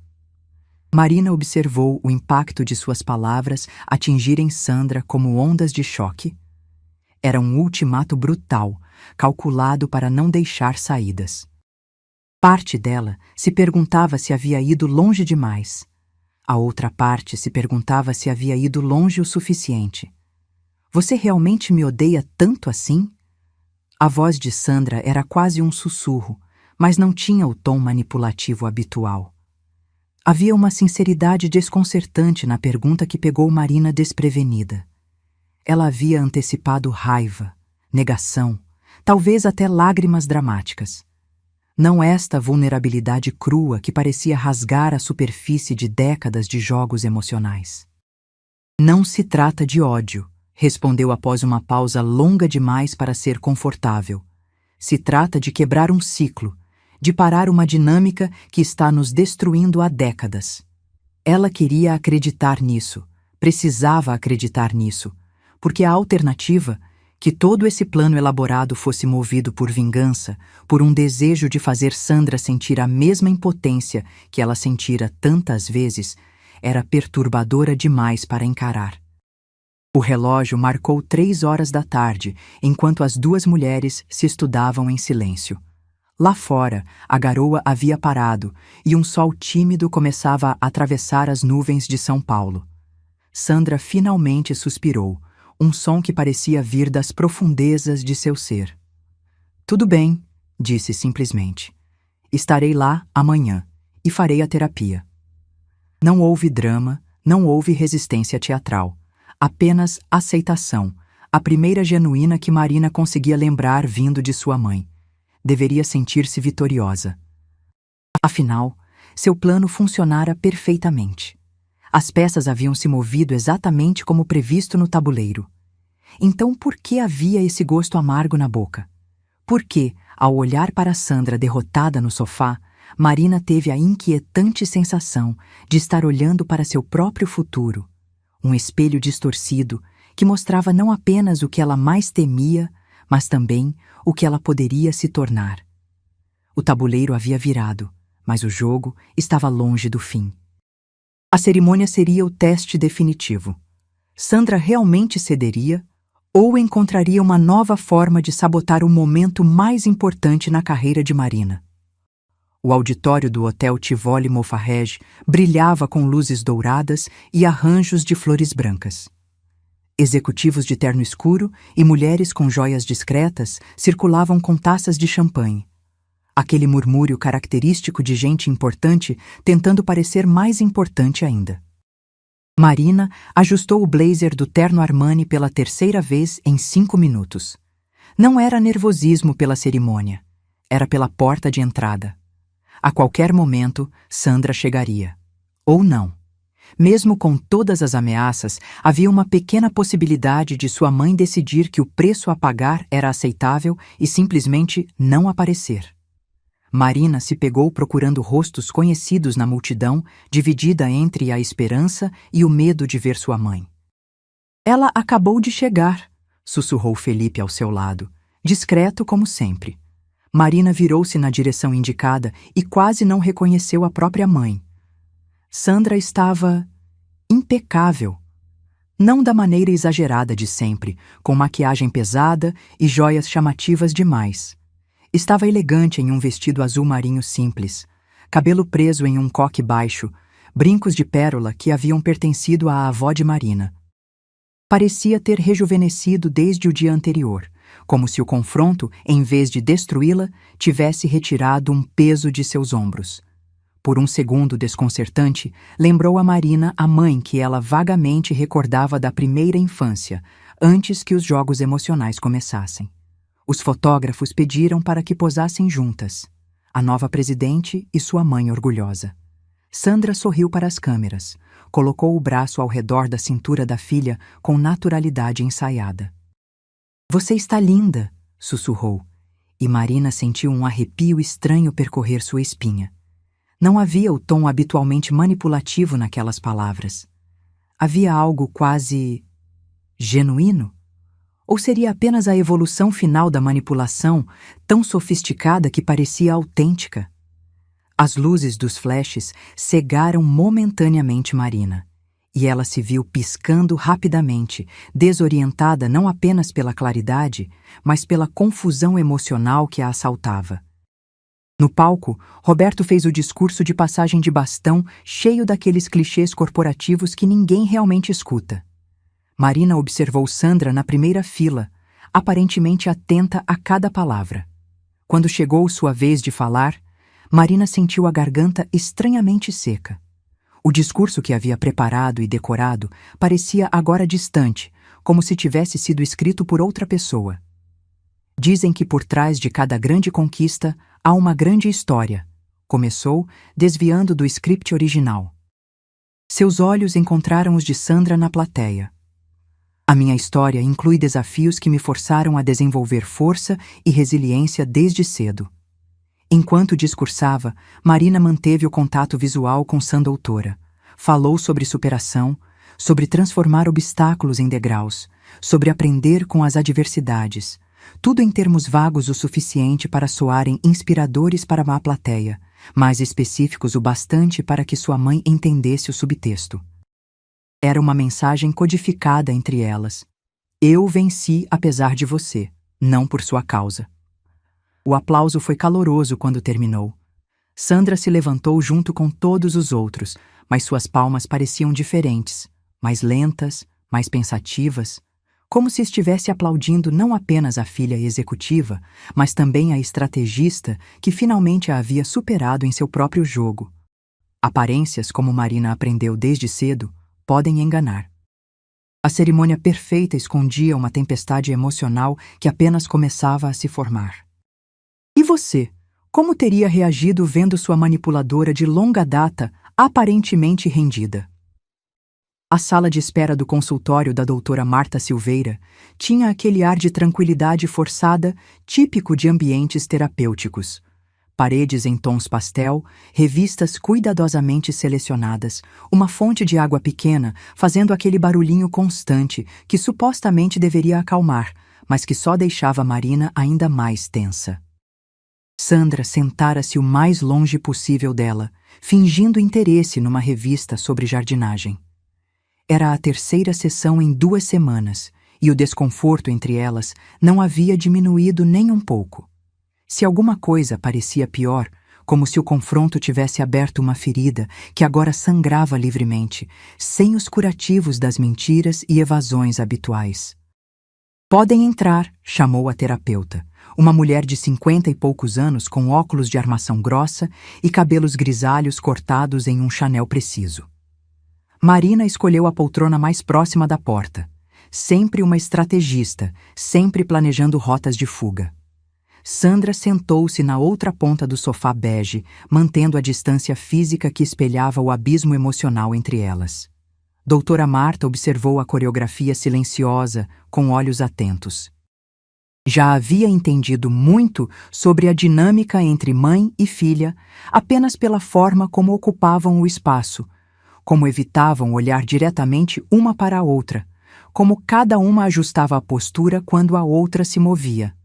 Marina observou o impacto de suas palavras atingirem Sandra como ondas de choque. Era um ultimato brutal, calculado para não deixar saídas. Parte dela se perguntava se havia ido longe demais. A outra parte se perguntava se havia ido longe o suficiente. Você realmente me odeia tanto assim? A voz de Sandra era quase um sussurro, mas não tinha o tom manipulativo habitual. Havia uma sinceridade desconcertante na pergunta que pegou Marina desprevenida. Ela havia antecipado raiva, negação, talvez até lágrimas dramáticas. Não esta vulnerabilidade crua que parecia rasgar a superfície de décadas de jogos emocionais. Não se trata de ódio, respondeu após uma pausa longa demais para ser confortável. Se trata de quebrar um ciclo, de parar uma dinâmica que está nos destruindo há décadas. Ela queria acreditar nisso, precisava acreditar nisso, porque a alternativa, que todo esse plano elaborado fosse movido por vingança, por um desejo de fazer Sandra sentir a mesma impotência que ela sentira tantas vezes, era perturbadora demais para encarar. O relógio marcou 3 horas da tarde, enquanto as duas mulheres se estudavam em silêncio. Lá fora, a garoa havia parado e um sol tímido começava a atravessar as nuvens de São Paulo. Sandra finalmente suspirou, um som que parecia vir das profundezas de seu ser. Tudo bem, disse simplesmente. Estarei lá amanhã e farei a terapia. Não houve drama, não houve resistência teatral, apenas aceitação, a primeira genuína que Marina conseguia lembrar vindo de sua mãe. Deveria sentir-se vitoriosa. Afinal, seu plano funcionara perfeitamente. As peças haviam se movido exatamente como previsto no tabuleiro. Então por que havia esse gosto amargo na boca? Por que, ao olhar para Sandra derrotada no sofá, Marina teve a inquietante sensação de estar olhando para seu próprio futuro, um espelho distorcido que mostrava não apenas o que ela mais temia, mas também o que ela poderia se tornar. O tabuleiro havia virado, mas o jogo estava longe do fim. A cerimônia seria o teste definitivo. Sandra realmente cederia ou encontraria uma nova forma de sabotar o momento mais importante na carreira de Marina? O auditório do Hotel Tivoli Mofarrege brilhava com luzes douradas e arranjos de flores brancas. Executivos de terno escuro e mulheres com joias discretas circulavam com taças de champanhe. Aquele murmúrio característico de gente importante tentando parecer mais importante ainda. Marina ajustou o blazer do terno Armani pela 3ª vez em 5 minutos. Não era nervosismo pela cerimônia, era pela porta de entrada. A qualquer momento, Sandra chegaria. Ou não. Mesmo com todas as ameaças, havia uma pequena possibilidade de sua mãe decidir que o preço a pagar era aceitável e simplesmente não aparecer. Marina se pegou procurando rostos conhecidos na multidão, dividida entre a esperança e o medo de ver sua mãe. Ela acabou de chegar, sussurrou Felipe ao seu lado, discreto como sempre. Marina virou-se na direção indicada e quase não reconheceu a própria mãe. Sandra estava impecável. Não da maneira exagerada de sempre, com maquiagem pesada e joias chamativas demais. Estava elegante em um vestido azul marinho simples, cabelo preso em um coque baixo, brincos de pérola que haviam pertencido à avó de Marina. Parecia ter rejuvenescido desde o dia anterior, como se o confronto, em vez de destruí-la, tivesse retirado um peso de seus ombros. Por um segundo desconcertante, lembrou a Marina a mãe que ela vagamente recordava da primeira infância, antes que os jogos emocionais começassem. Os fotógrafos pediram para que posassem juntas, a nova presidente e sua mãe orgulhosa. Sandra sorriu para as câmeras, colocou o braço ao redor da cintura da filha com naturalidade ensaiada. "Você está linda", sussurrou, e Marina sentiu um arrepio estranho percorrer sua espinha. Não havia o tom habitualmente manipulativo naquelas palavras. Havia algo quase genuíno? Ou seria apenas a evolução final da manipulação, tão sofisticada que parecia autêntica? As luzes dos flashes cegaram momentaneamente Marina, e ela se viu piscando rapidamente, desorientada não apenas pela claridade, mas pela confusão emocional que a assaltava. No palco, Roberto fez o discurso de passagem de bastão cheio daqueles clichês corporativos que ninguém realmente escuta. Marina observou Sandra na primeira fila, aparentemente atenta a cada palavra. Quando chegou sua vez de falar, Marina sentiu a garganta estranhamente seca. O discurso que havia preparado e decorado parecia agora distante, como se tivesse sido escrito por outra pessoa. "Dizem que por trás de cada grande conquista há uma grande história", começou, desviando do script original. Seus olhos encontraram os de Sandra na plateia. "A minha história inclui desafios que me forçaram a desenvolver força e resiliência desde cedo." Enquanto discursava, Marina manteve o contato visual com sã doutora. Falou sobre superação, sobre transformar obstáculos em degraus, sobre aprender com as adversidades, tudo em termos vagos o suficiente para soarem inspiradores para uma plateia, mais específicos o bastante para que sua mãe entendesse o subtexto. Era uma mensagem codificada entre elas. "Eu venci apesar de você, não por sua causa." O aplauso foi caloroso quando terminou. Sandra se levantou junto com todos os outros, mas suas palmas pareciam diferentes, mais lentas, mais pensativas, como se estivesse aplaudindo não apenas a filha executiva, mas também a estrategista que finalmente a havia superado em seu próprio jogo. Aparências, como Marina aprendeu desde cedo, podem enganar. A cerimônia perfeita escondia uma tempestade emocional que apenas começava a se formar. E você, como teria reagido vendo sua manipuladora de longa data aparentemente rendida? A sala de espera do consultório da doutora Marta Silveira tinha aquele ar de tranquilidade forçada típico de ambientes terapêuticos. Paredes em tons pastel, revistas cuidadosamente selecionadas, uma fonte de água pequena fazendo aquele barulhinho constante que supostamente deveria acalmar, mas que só deixava Marina ainda mais tensa. Sandra sentara-se o mais longe possível dela, fingindo interesse numa revista sobre jardinagem. Era a terceira sessão em 2 semanas, e o desconforto entre elas não havia diminuído nem um pouco. Se alguma coisa parecia pior, como se o confronto tivesse aberto uma ferida que agora sangrava livremente, sem os curativos das mentiras e evasões habituais. "Podem entrar", chamou a terapeuta, uma mulher de 50 e poucos anos com óculos de armação grossa e cabelos grisalhos cortados em um chanel preciso. Marina escolheu a poltrona mais próxima da porta, sempre uma estrategista, sempre planejando rotas de fuga. Sandra sentou-se na outra ponta do sofá bege, mantendo a distância física que espelhava o abismo emocional entre elas. Doutora Marta observou a coreografia silenciosa, com olhos atentos. Já havia entendido muito sobre a dinâmica entre mãe e filha apenas pela forma como ocupavam o espaço, como evitavam olhar diretamente uma para a outra, como cada uma ajustava a postura quando a outra se movia.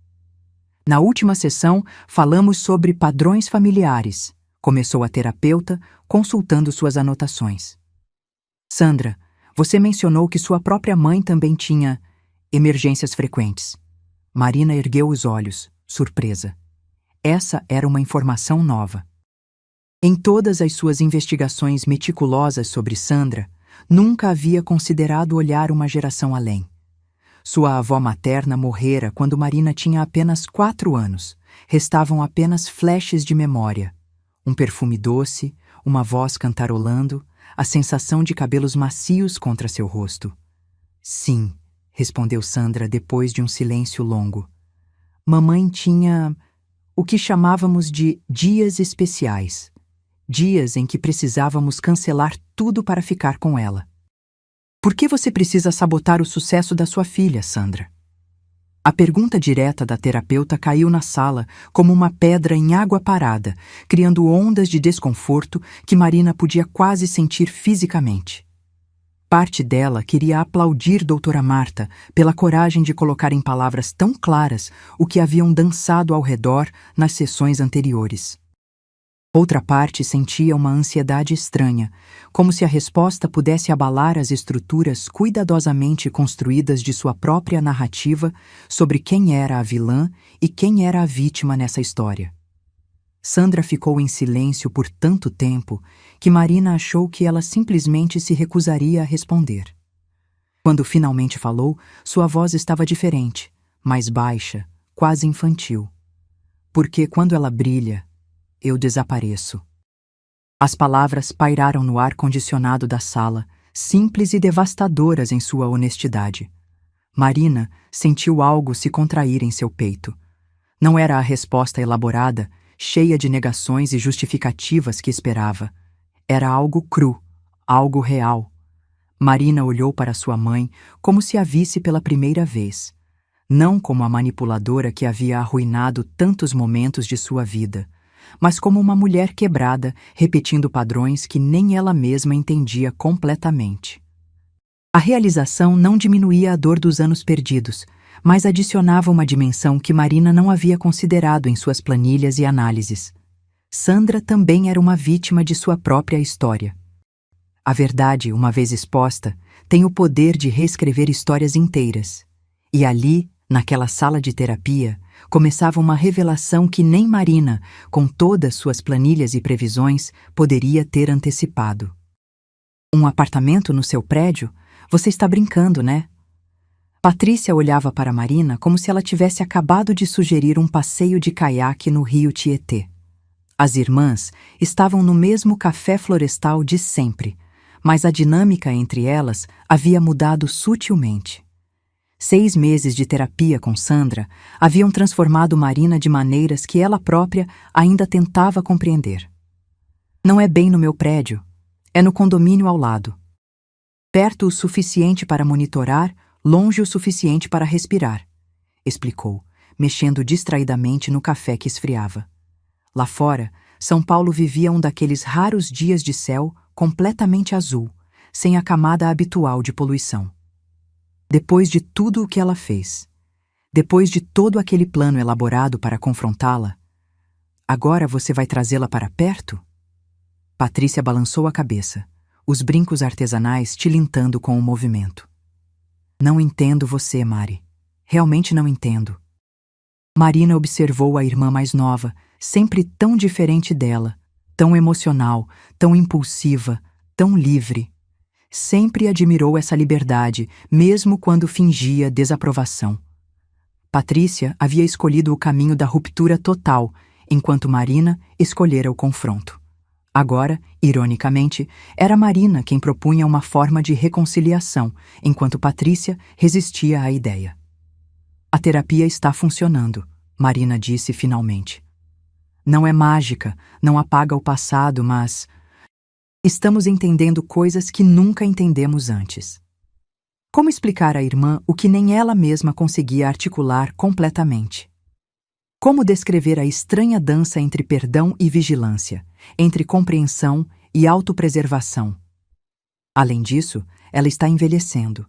"Na última sessão, falamos sobre padrões familiares", começou a terapeuta, consultando suas anotações. "Sandra, você mencionou que sua própria mãe também tinha emergências frequentes." Marina ergueu os olhos, surpresa. essa era uma informação nova. Em todas as suas investigações meticulosas sobre Sandra, nunca havia considerado olhar uma geração além. Sua avó materna morrera quando Marina tinha apenas 4 anos. Restavam apenas flashes de memória. Um perfume doce, uma voz cantarolando, a sensação de cabelos macios contra seu rosto. Sim, respondeu Sandra depois de um silêncio longo. Mamãe tinha o que chamávamos de dias especiais. Dias em que precisávamos cancelar tudo para ficar com ela. Por que você precisa sabotar o sucesso da sua filha, Sandra? A pergunta direta da terapeuta caiu na sala como uma pedra em água parada, criando ondas de desconforto que Marina podia quase sentir fisicamente. Parte dela queria aplaudir doutora Marta pela coragem de colocar em palavras tão claras o que haviam dançado ao redor nas sessões anteriores. Outra parte sentia uma ansiedade estranha, como se a resposta pudesse abalar as estruturas cuidadosamente construídas de sua própria narrativa sobre quem era a vilã e quem era a vítima nessa história. Sandra ficou em silêncio por tanto tempo que Marina achou que ela simplesmente se recusaria a responder. Quando finalmente falou, sua voz estava diferente, mais baixa, quase infantil. Porque quando ela brilha, eu desapareço. As palavras pairaram no ar condicionado da sala, simples e devastadoras em sua honestidade. Marina sentiu algo se contrair em seu peito. Não era a resposta elaborada, cheia de negações e justificativas que esperava. Era algo cru, algo real. Marina olhou para sua mãe como se a visse pela primeira vez. Não como a manipuladora que havia arruinado tantos momentos de sua vida, mas como uma mulher quebrada, repetindo padrões que nem ela mesma entendia completamente. A realização não diminuía a dor dos anos perdidos, mas adicionava uma dimensão que Marina não havia considerado em suas planilhas e análises. Sandra também era uma vítima de sua própria história. A verdade, uma vez exposta, tem o poder de reescrever histórias inteiras. E ali, naquela sala de terapia, começava uma revelação que nem Marina, com todas suas planilhas e previsões, poderia ter antecipado. Um apartamento no seu prédio? Você está brincando, né? Patrícia olhava para Marina como se ela tivesse acabado de sugerir um passeio de caiaque no rio Tietê. As irmãs estavam no mesmo café florestal de sempre, mas a dinâmica entre elas havia mudado sutilmente. 6 meses de terapia com Sandra haviam transformado Marina de maneiras que ela própria ainda tentava compreender. Não é bem no meu prédio, é no condomínio ao lado. Perto o suficiente para monitorar, longe o suficiente para respirar, explicou, mexendo distraidamente no café que esfriava. Lá fora, São Paulo vivia um daqueles raros dias de céu completamente azul, sem a camada habitual de poluição. Depois de tudo o que ela fez, depois de todo aquele plano elaborado para confrontá-la, agora você vai trazê-la para perto? Patrícia balançou a cabeça, os brincos artesanais tilintando com o movimento. Não entendo você, Mari. Realmente não entendo. Marina observou a irmã mais nova, sempre tão diferente dela, tão emocional, tão impulsiva, tão livre. Sempre admirou essa liberdade, mesmo quando fingia desaprovação. Patrícia havia escolhido o caminho da ruptura total, enquanto Marina escolhera o confronto. Agora, ironicamente, era Marina quem propunha uma forma de reconciliação, enquanto Patrícia resistia à ideia. A terapia está funcionando, Marina disse finalmente. Não é mágica, não apaga o passado, mas estamos entendendo coisas que nunca entendemos antes. Como explicar à irmã o que nem ela mesma conseguia articular completamente? Como descrever a estranha dança entre perdão e vigilância, entre compreensão e autopreservação? Além disso, ela está envelhecendo.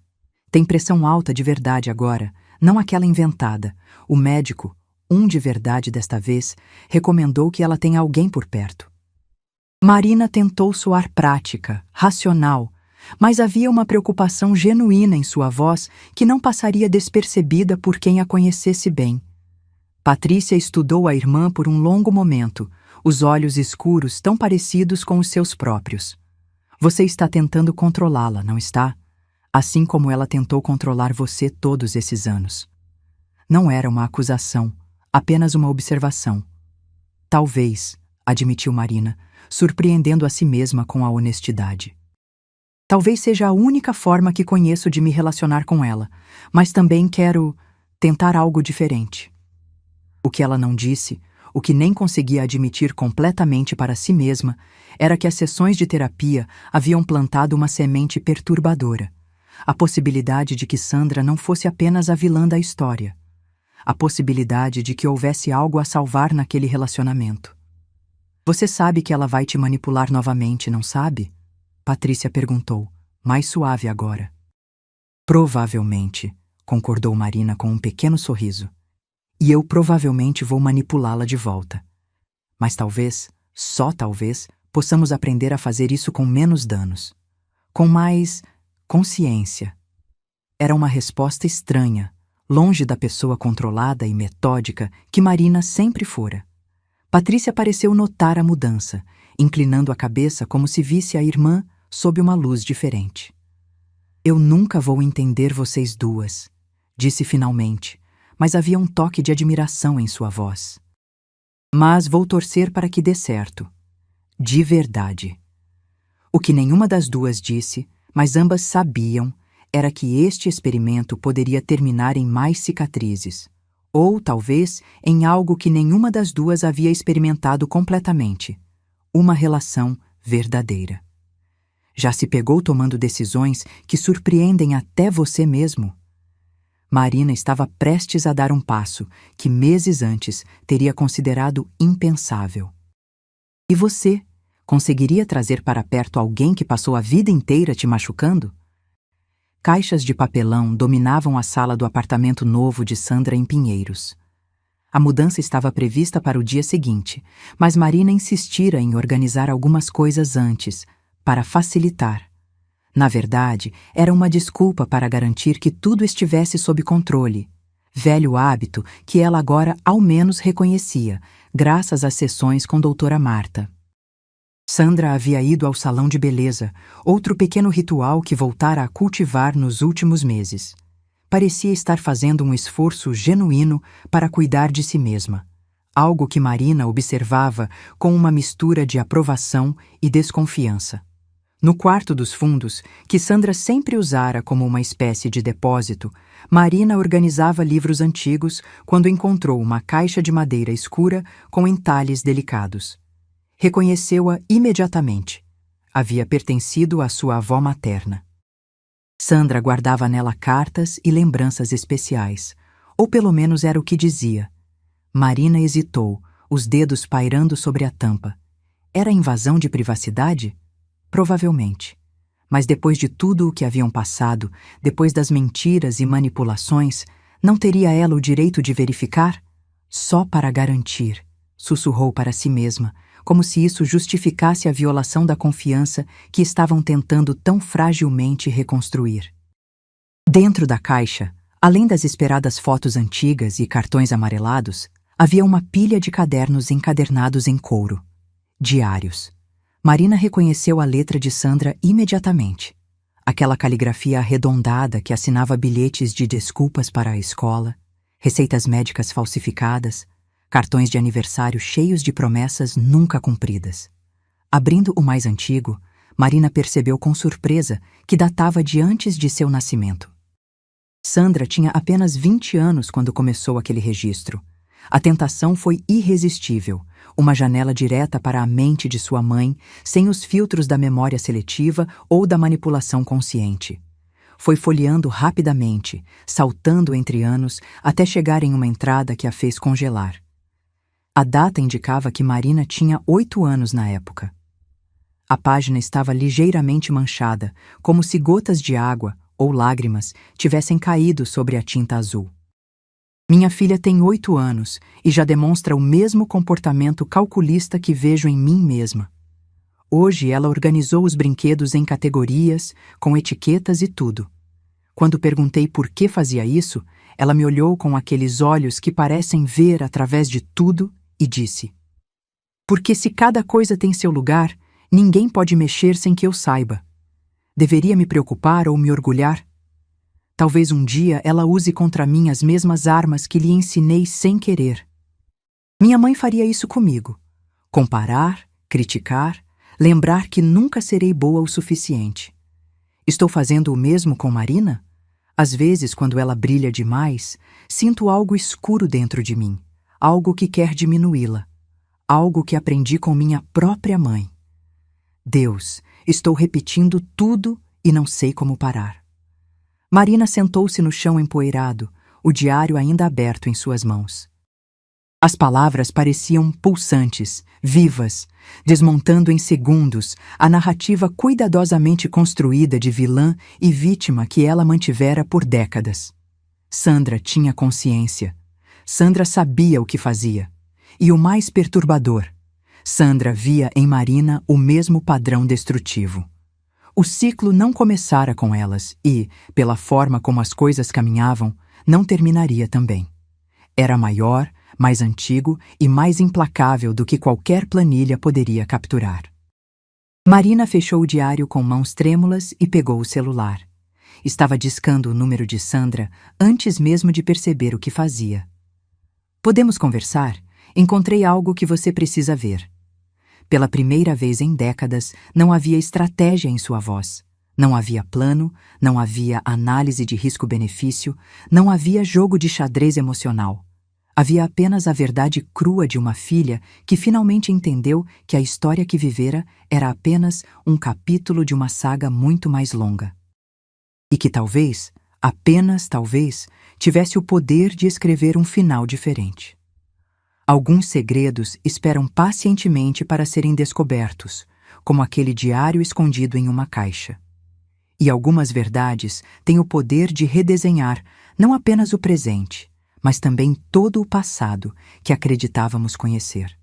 Tem pressão alta de verdade agora, não aquela inventada. O médico, um de verdade desta vez, recomendou que ela tenha alguém por perto. Marina tentou soar prática, racional, mas havia uma preocupação genuína em sua voz que não passaria despercebida por quem a conhecesse bem. Patrícia estudou a irmã por um longo momento, os olhos escuros tão parecidos com os seus próprios. Você está tentando controlá-la, não está? Assim como ela tentou controlar você todos esses anos. Não era uma acusação, apenas uma observação. Talvez, admitiu Marina, surpreendendo a si mesma com a honestidade. Talvez seja a única forma que conheço de me relacionar com ela, mas também quero tentar algo diferente. O que ela não disse, o que nem conseguia admitir completamente para si mesma, era que as sessões de terapia haviam plantado uma semente perturbadora. A possibilidade de que Sandra não fosse apenas a vilã da história. A possibilidade de que houvesse algo a salvar naquele relacionamento. Você sabe que ela vai te manipular novamente, não sabe? Patrícia perguntou, mais suave agora. Provavelmente, concordou Marina com um pequeno sorriso. E eu provavelmente vou manipulá-la de volta. Mas talvez, só talvez, possamos aprender a fazer isso com menos danos. Com mais consciência. Era uma resposta estranha, longe da pessoa controlada e metódica que Marina sempre fora. Patrícia pareceu notar a mudança, inclinando a cabeça como se visse a irmã sob uma luz diferente. Eu nunca vou entender vocês duas, disse finalmente, mas havia um toque de admiração em sua voz. Mas vou torcer para que dê certo. De verdade. O que nenhuma das duas disse, mas ambas sabiam, era que este experimento poderia terminar em mais cicatrizes, ou talvez em algo que nenhuma das duas havia experimentado completamente, uma relação verdadeira. Já se pegou tomando decisões que surpreendem até você mesmo? Marina estava prestes a dar um passo que meses antes teria considerado impensável. E você, conseguiria trazer para perto alguém que passou a vida inteira te machucando? Caixas de papelão dominavam a sala do apartamento novo de Sandra em Pinheiros. A mudança estava prevista para o dia seguinte, mas Marina insistira em organizar algumas coisas antes, para facilitar. Na verdade, era uma desculpa para garantir que tudo estivesse sob controle. Velho hábito que ela agora ao menos reconhecia, graças às sessões com doutora Marta. Sandra havia ido ao salão de beleza, outro pequeno ritual que voltara a cultivar nos últimos meses. Parecia estar fazendo um esforço genuíno para cuidar de si mesma, algo que Marina observava com uma mistura de aprovação e desconfiança. No quarto dos fundos, que Sandra sempre usara como uma espécie de depósito, Marina organizava livros antigos quando encontrou uma caixa de madeira escura com entalhes delicados. Reconheceu-a imediatamente. Havia pertencido à sua avó materna. Sandra guardava nela cartas e lembranças especiais, ou pelo menos era o que dizia. Marina hesitou, os dedos pairando sobre a tampa. Era invasão de privacidade? Provavelmente. Mas depois de tudo o que haviam passado, depois das mentiras e manipulações, não teria ela o direito de verificar? Só para garantir, sussurrou para si mesma, como se isso justificasse a violação da confiança que estavam tentando tão fragilmente reconstruir. Dentro da caixa, além das esperadas fotos antigas e cartões amarelados, havia uma pilha de cadernos encadernados em couro. Diários. Marina reconheceu a letra de Sandra imediatamente. Aquela caligrafia arredondada que assinava bilhetes de desculpas para a escola, receitas médicas falsificadas, cartões de aniversário cheios de promessas nunca cumpridas. Abrindo o mais antigo, Marina percebeu com surpresa que datava de antes de seu nascimento. Sandra tinha apenas 20 anos quando começou aquele registro. A tentação foi irresistível, uma janela direta para a mente de sua mãe, sem os filtros da memória seletiva ou da manipulação consciente. Foi folheando rapidamente, saltando entre anos, até chegar em uma entrada que a fez congelar. A data indicava que Marina tinha 8 anos na época. A página estava ligeiramente manchada, como se gotas de água ou lágrimas tivessem caído sobre a tinta azul. Minha filha tem 8 anos e já demonstra o mesmo comportamento calculista que vejo em mim mesma. Hoje ela organizou os brinquedos em categorias, com etiquetas e tudo. Quando perguntei por que fazia isso, ela me olhou com aqueles olhos que parecem ver através de tudo e disse: porque se cada coisa tem seu lugar, ninguém pode mexer sem que eu saiba. Deveria me preocupar ou me orgulhar? Talvez um dia ela use contra mim as mesmas armas que lhe ensinei sem querer. Minha mãe faria isso comigo. Comparar, criticar, lembrar que nunca serei boa o suficiente. Estou fazendo o mesmo com Marina? Às vezes, quando ela brilha demais, sinto algo escuro dentro de mim, algo que quer diminuí-la, algo que aprendi com minha própria mãe. Deus, estou repetindo tudo e não sei como parar. Marina sentou-se no chão empoeirado, o diário ainda aberto em suas mãos. As palavras pareciam pulsantes, vivas, desmontando em segundos a narrativa cuidadosamente construída de vilã e vítima que ela mantivera por décadas. Sandra tinha consciência. Sandra sabia o que fazia. E o mais perturbador, Sandra via em Marina o mesmo padrão destrutivo. O ciclo não começara com elas e, pela forma como as coisas caminhavam, não terminaria também. Era maior, mais antigo e mais implacável do que qualquer planilha poderia capturar. Marina fechou o diário com mãos trêmulas e pegou o celular. Estava discando o número de Sandra antes mesmo de perceber o que fazia. Podemos conversar? Encontrei algo que você precisa ver. Pela primeira vez em décadas, não havia estratégia em sua voz. Não havia plano, não havia análise de risco-benefício, não havia jogo de xadrez emocional. Havia apenas a verdade crua de uma filha que finalmente entendeu que a história que vivera era apenas um capítulo de uma saga muito mais longa. E que talvez, apenas talvez, tivesse o poder de escrever um final diferente. Alguns segredos esperam pacientemente para serem descobertos, como aquele diário escondido em uma caixa. E algumas verdades têm o poder de redesenhar não apenas o presente, mas também todo o passado que acreditávamos conhecer.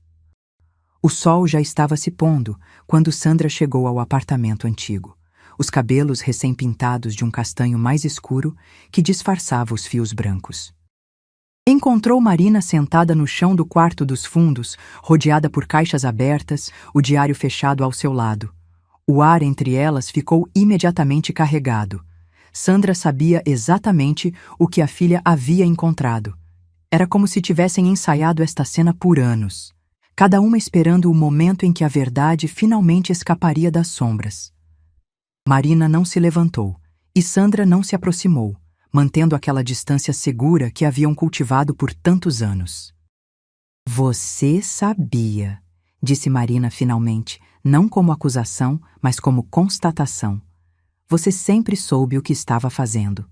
O sol já estava se pondo quando Sandra chegou ao apartamento antigo, os cabelos recém-pintados de um castanho mais escuro que disfarçava os fios brancos. Encontrou Marina sentada no chão do quarto dos fundos, rodeada por caixas abertas, o diário fechado ao seu lado. O ar entre elas ficou imediatamente carregado. Sandra sabia exatamente o que a filha havia encontrado. Era como se tivessem ensaiado esta cena por anos, cada uma esperando o momento em que a verdade finalmente escaparia das sombras. Marina não se levantou e Sandra não se aproximou, mantendo aquela distância segura que haviam cultivado por tantos anos. Você sabia, disse Marina finalmente, não como acusação, mas como constatação. Você sempre soube o que estava fazendo.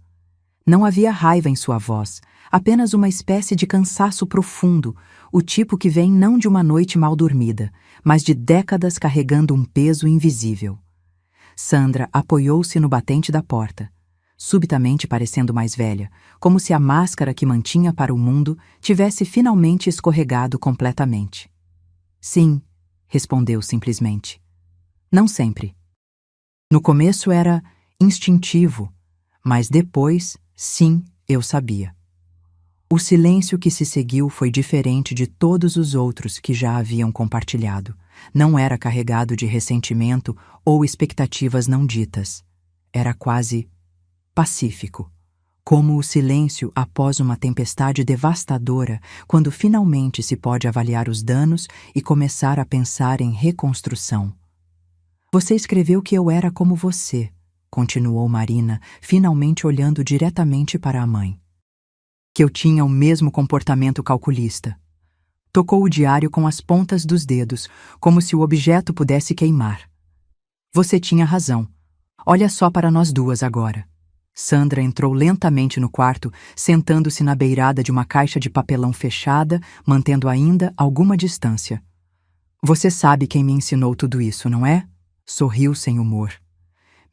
Não havia raiva em sua voz, apenas uma espécie de cansaço profundo, o tipo que vem não de uma noite mal dormida, mas de décadas carregando um peso invisível. Sandra apoiou-se no batente da porta, subitamente parecendo mais velha, como se a máscara que mantinha para o mundo tivesse finalmente escorregado completamente. Sim, respondeu simplesmente. Não sempre. No começo era instintivo, mas depois, sim, eu sabia. O silêncio que se seguiu foi diferente de todos os outros que já haviam compartilhado. Não era carregado de ressentimento ou expectativas não ditas. Era quase pacífico, como o silêncio após uma tempestade devastadora, quando finalmente se pode avaliar os danos e começar a pensar em reconstrução. Você escreveu que eu era como você, continuou Marina, finalmente olhando diretamente para a mãe. Que eu tinha o mesmo comportamento calculista. Tocou o diário com as pontas dos dedos, como se o objeto pudesse queimar. Você tinha razão. Olha só para nós duas agora. Sandra entrou lentamente no quarto, sentando-se na beirada de uma caixa de papelão fechada, mantendo ainda alguma distância. Você sabe quem me ensinou tudo isso, não é? Sorriu sem humor.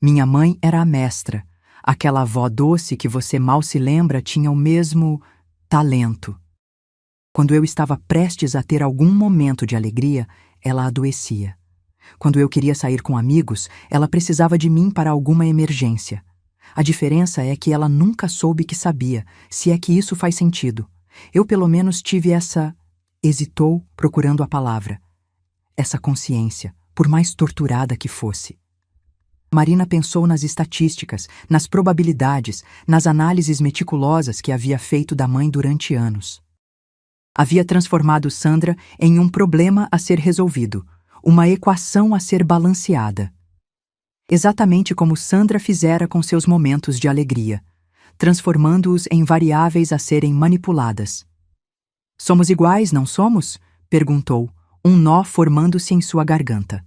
Minha mãe era a mestra. Aquela avó doce que você mal se lembra tinha o mesmo talento. Quando eu estava prestes a ter algum momento de alegria, ela adoecia. Quando eu queria sair com amigos, ela precisava de mim para alguma emergência. A diferença é que ela nunca soube que sabia, se é que isso faz sentido. Eu pelo menos tive essa... Hesitou, procurando a palavra. Essa consciência, por mais torturada que fosse. Marina pensou nas estatísticas, nas probabilidades, nas análises meticulosas que havia feito da mãe durante anos. Havia transformado Sandra em um problema a ser resolvido, uma equação a ser balanceada. Exatamente como Sandra fizera com seus momentos de alegria, transformando-os em variáveis a serem manipuladas. Somos iguais, não somos? Perguntou, um nó formando-se em sua garganta.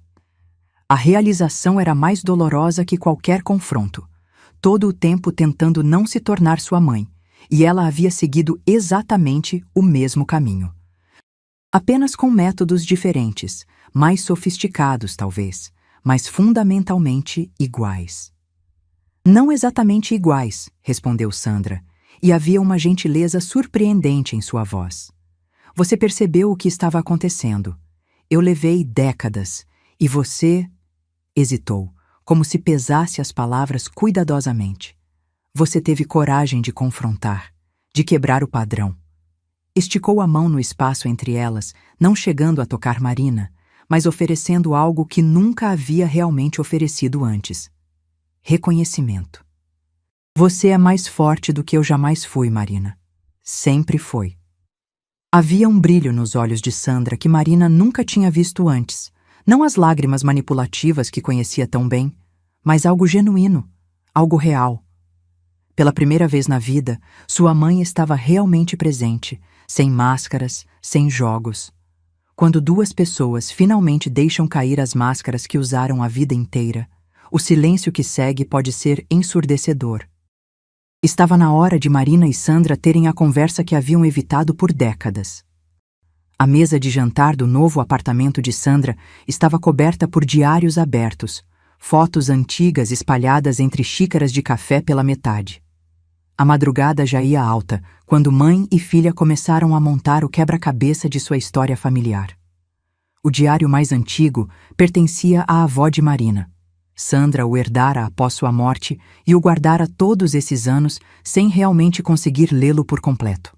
A realização era mais dolorosa que qualquer confronto, todo o tempo tentando não se tornar sua mãe, e ela havia seguido exatamente o mesmo caminho. Apenas com métodos diferentes, mais sofisticados talvez, mas fundamentalmente iguais. Não exatamente iguais, respondeu Sandra, e havia uma gentileza surpreendente em sua voz. Você percebeu o que estava acontecendo. Eu levei décadas, e você... Hesitou, como se pesasse as palavras cuidadosamente. Você teve coragem de confrontar, de quebrar o padrão. Esticou a mão no espaço entre elas, não chegando a tocar Marina, mas oferecendo algo que nunca havia realmente oferecido antes. Reconhecimento. Você é mais forte do que eu jamais fui, Marina. Sempre foi. Havia um brilho nos olhos de Sandra que Marina nunca tinha visto antes. Não as lágrimas manipulativas que conhecia tão bem, mas algo genuíno, algo real. Pela primeira vez na vida, sua mãe estava realmente presente, sem máscaras, sem jogos. Quando duas pessoas finalmente deixam cair as máscaras que usaram a vida inteira, o silêncio que segue pode ser ensurdecedor. Estava na hora de Marina e Sandra terem a conversa que haviam evitado por décadas. A mesa de jantar do novo apartamento de Sandra estava coberta por diários abertos, fotos antigas espalhadas entre xícaras de café pela metade. A madrugada já ia alta, quando mãe e filha começaram a montar o quebra-cabeça de sua história familiar. O diário mais antigo pertencia à avó de Marina. Sandra o herdara após sua morte e o guardara todos esses anos sem realmente conseguir lê-lo por completo.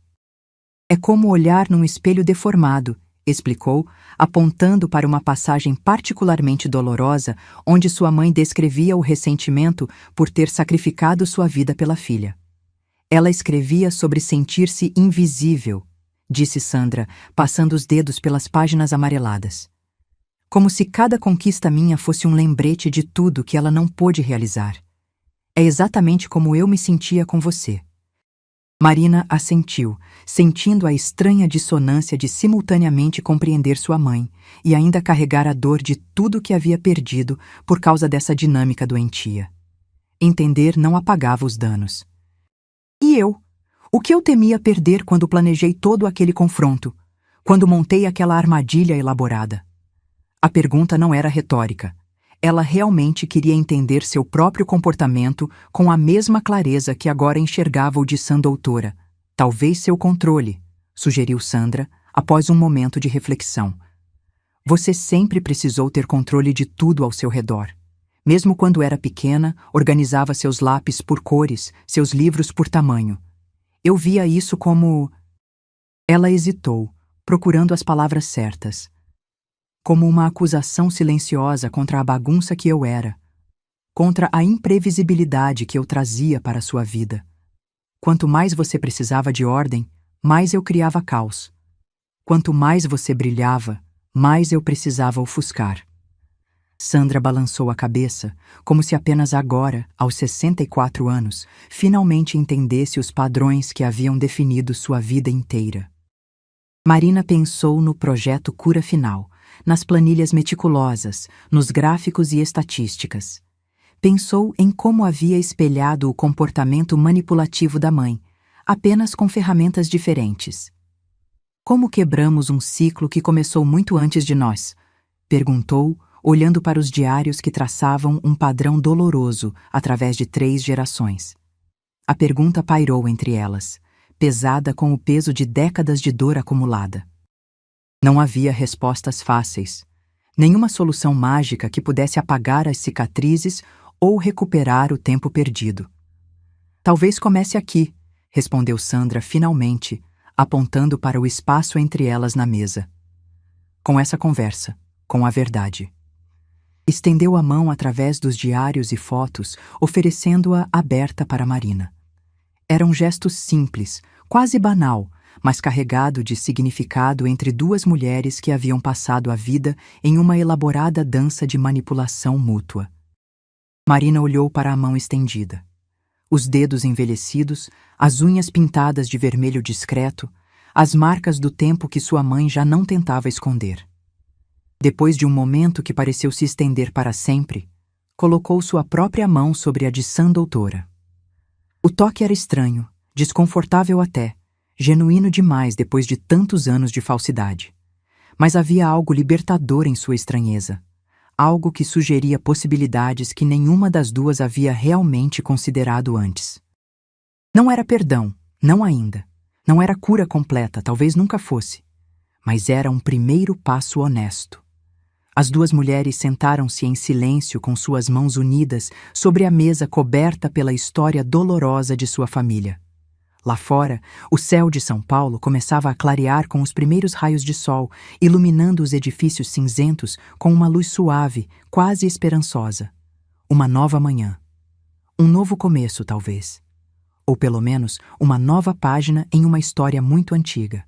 É como olhar num espelho deformado, explicou, apontando para uma passagem particularmente dolorosa onde sua mãe descrevia o ressentimento por ter sacrificado sua vida pela filha. Ela escrevia sobre sentir-se invisível, disse Sandra, passando os dedos pelas páginas amareladas. Como se cada conquista minha fosse um lembrete de tudo que ela não pôde realizar. É exatamente como eu me sentia com você. Marina assentiu, sentindo a estranha dissonância de simultaneamente compreender sua mãe e ainda carregar a dor de tudo que havia perdido por causa dessa dinâmica doentia. Entender não apagava os danos. E eu? O que eu temia perder quando planejei todo aquele confronto, quando montei aquela armadilha elaborada? A pergunta não era retórica. Ela realmente queria entender seu próprio comportamento com a mesma clareza que agora enxergava o de sã doutora. Talvez seu controle, sugeriu Sandra, após um momento de reflexão. Você sempre precisou ter controle de tudo ao seu redor. Mesmo quando era pequena, organizava seus lápis por cores, seus livros por tamanho. Eu via isso como... Ela hesitou, procurando as palavras certas. Como uma acusação silenciosa contra a bagunça que eu era, contra a imprevisibilidade que eu trazia para a sua vida. Quanto mais você precisava de ordem, mais eu criava caos. Quanto mais você brilhava, mais eu precisava ofuscar. Sandra balançou a cabeça, como se apenas agora, aos 64 anos, finalmente entendesse os padrões que haviam definido sua vida inteira. Marina pensou no projeto Cura Final, nas planilhas meticulosas, nos gráficos e estatísticas. Pensou em como havia espelhado o comportamento manipulativo da mãe, apenas com ferramentas diferentes. Como quebramos um ciclo que começou muito antes de nós? Perguntou, olhando para os diários que traçavam um padrão doloroso através de 3 gerações. A pergunta pairou entre elas, pesada com o peso de décadas de dor acumulada. Não havia respostas fáceis, nenhuma solução mágica que pudesse apagar as cicatrizes ou recuperar o tempo perdido. Talvez comece aqui, respondeu Sandra finalmente, apontando para o espaço entre elas na mesa. Com essa conversa, com a verdade. Estendeu a mão através dos diários e fotos, oferecendo-a aberta para Marina. Era um gesto simples, quase banal, mas carregado de significado entre duas mulheres que haviam passado a vida em uma elaborada dança de manipulação mútua. Marina olhou para a mão estendida. Os dedos envelhecidos, as unhas pintadas de vermelho discreto, as marcas do tempo que sua mãe já não tentava esconder. Depois de um momento que pareceu se estender para sempre, colocou sua própria mão sobre a de Sã Doutora. O toque era estranho, desconfortável até, genuíno demais depois de tantos anos de falsidade. Mas havia algo libertador em sua estranheza, algo que sugeria possibilidades que nenhuma das duas havia realmente considerado antes. Não era perdão, não ainda. Não era cura completa, talvez nunca fosse. Mas era um primeiro passo honesto. As duas mulheres sentaram-se em silêncio com suas mãos unidas sobre a mesa coberta pela história dolorosa de sua família. Lá fora, o céu de São Paulo começava a clarear com os primeiros raios de sol, iluminando os edifícios cinzentos com uma luz suave, quase esperançosa. Uma nova manhã. Um novo começo, talvez. Ou pelo menos uma nova página em uma história muito antiga.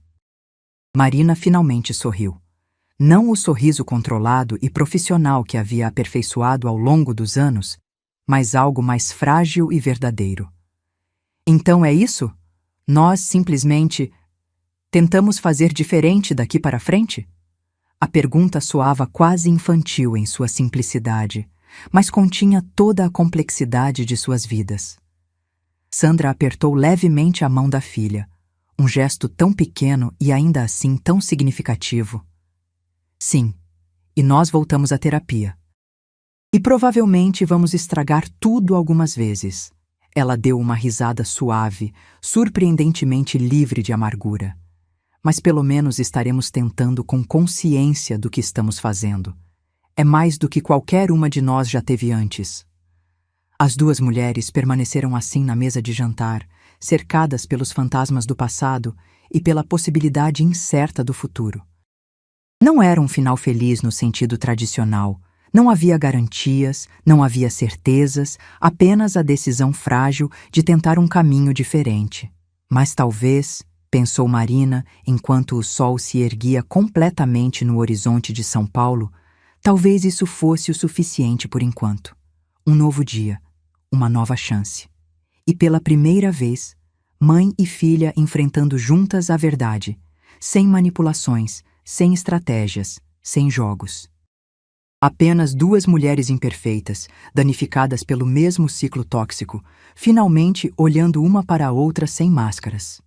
Marina finalmente sorriu. Não o sorriso controlado e profissional que havia aperfeiçoado ao longo dos anos, mas algo mais frágil e verdadeiro. Então é isso? Nós simplesmente tentamos fazer diferente daqui para frente? A pergunta soava quase infantil em sua simplicidade, mas continha toda a complexidade de suas vidas. Sandra apertou levemente a mão da filha, um gesto tão pequeno e ainda assim tão significativo. Sim, e nós voltamos à terapia. E provavelmente vamos estragar tudo algumas vezes. Ela deu uma risada suave, surpreendentemente livre de amargura. Mas pelo menos estaremos tentando com consciência do que estamos fazendo. É mais do que qualquer uma de nós já teve antes. As duas mulheres permaneceram assim na mesa de jantar, cercadas pelos fantasmas do passado e pela possibilidade incerta do futuro. Não era um final feliz no sentido tradicional. Não havia garantias, não havia certezas, apenas a decisão frágil de tentar um caminho diferente. Mas talvez, pensou Marina, enquanto o sol se erguia completamente no horizonte de São Paulo, talvez isso fosse o suficiente por enquanto. Um novo dia, uma nova chance. E pela primeira vez, mãe e filha enfrentando juntas a verdade, sem manipulações, sem estratégias, sem jogos. Apenas duas mulheres imperfeitas, danificadas pelo mesmo ciclo tóxico, finalmente olhando uma para a outra sem máscaras.